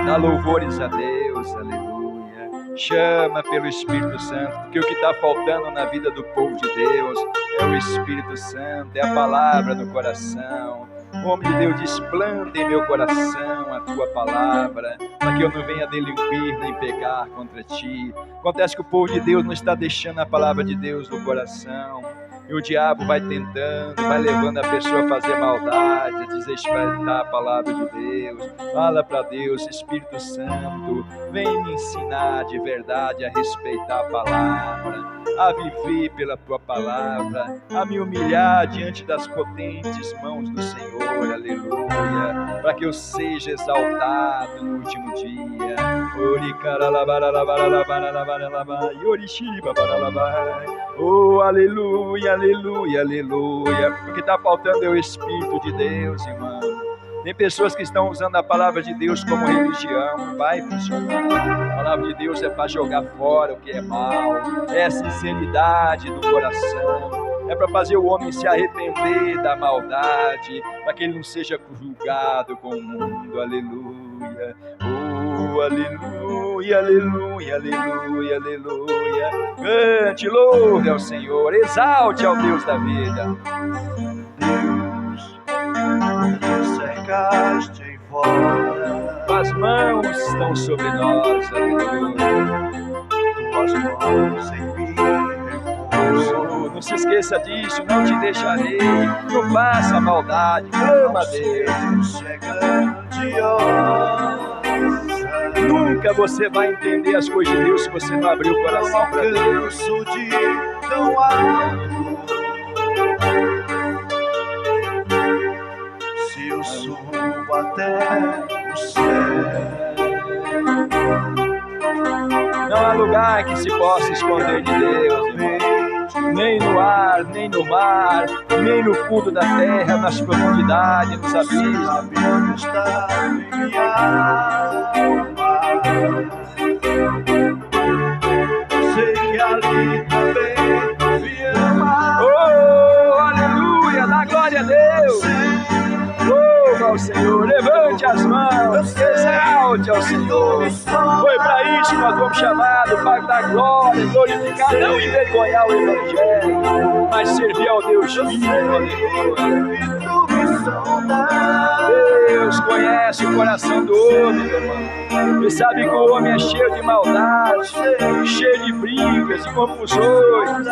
Dá louvores a Deus, aleluia. Chama pelo Espírito Santo, porque o que está faltando na vida do povo de Deus é o Espírito Santo, é a palavra no coração. O homem de Deus diz: planta em meu coração a tua palavra, para que eu não venha delinquir nem pecar contra ti. Acontece que o povo de Deus não está deixando a palavra de Deus no coração. E o diabo vai tentando, vai levando a pessoa a fazer maldade, a desrespeitar a palavra de Deus. Fala para Deus: Espírito Santo, vem me ensinar de verdade a respeitar a palavra, a viver pela tua palavra, a me humilhar diante das potentes mãos do Senhor, aleluia, para que eu seja exaltado no último dia. Oh, aleluia, aleluia, aleluia. O que está faltando é o Espírito de Deus, irmão. Tem pessoas que estão usando a palavra de Deus como religião. Não vai funcionar. A palavra de Deus é para jogar fora o que é mal. É a sinceridade do coração. É para fazer o homem se arrepender da maldade, para que ele não seja julgado com o mundo. Aleluia. Oh, aleluia, aleluia, aleluia, aleluia. Cante, louve ao Senhor, exalte ao Deus da vida. Deus, cercaste em fora, Tuas mãos estão sobre nós, aleluia. tuas mãos em mim repousam. Não se esqueça disso, não te deixarei. Não faça maldade, clama a Deus. Deus é grandiosa. Nunca você vai entender as coisas de Deus se você não abrir o coração para Deus. Alcanço de tão alto. Se eu subo até o céu, Não há lugar que se possa esconder de Deus, irmão. Nem no ar, nem no mar, nem no fundo da terra, nas profundidades, nos abismos. sabendo está em minha alma. Sei que ali também me ama. Oh, aleluia, dá glória a Deus. Louva ao Senhor, levante as mãos, exalte ao Senhor. Foi para isso que nós fomos chamados, para dar glória, glorificar, não envergonhar o Evangelho, mas servir ao Deus vivo, aleluia. Deus conhece o coração do homem, meu irmão. Ele sabe que o homem é cheio de maldade, cheio de brigas e confusões.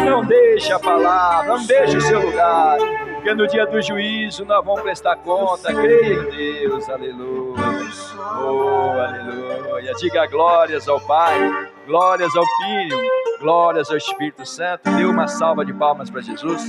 Não deixe a palavra, não deixe o seu lugar, porque no dia do juízo nós vamos prestar conta. Creia em Deus, aleluia. Oh, aleluia. Diga glórias ao Pai, glórias ao Filho, glórias ao Espírito Santo. Dê uma salva de palmas para Jesus.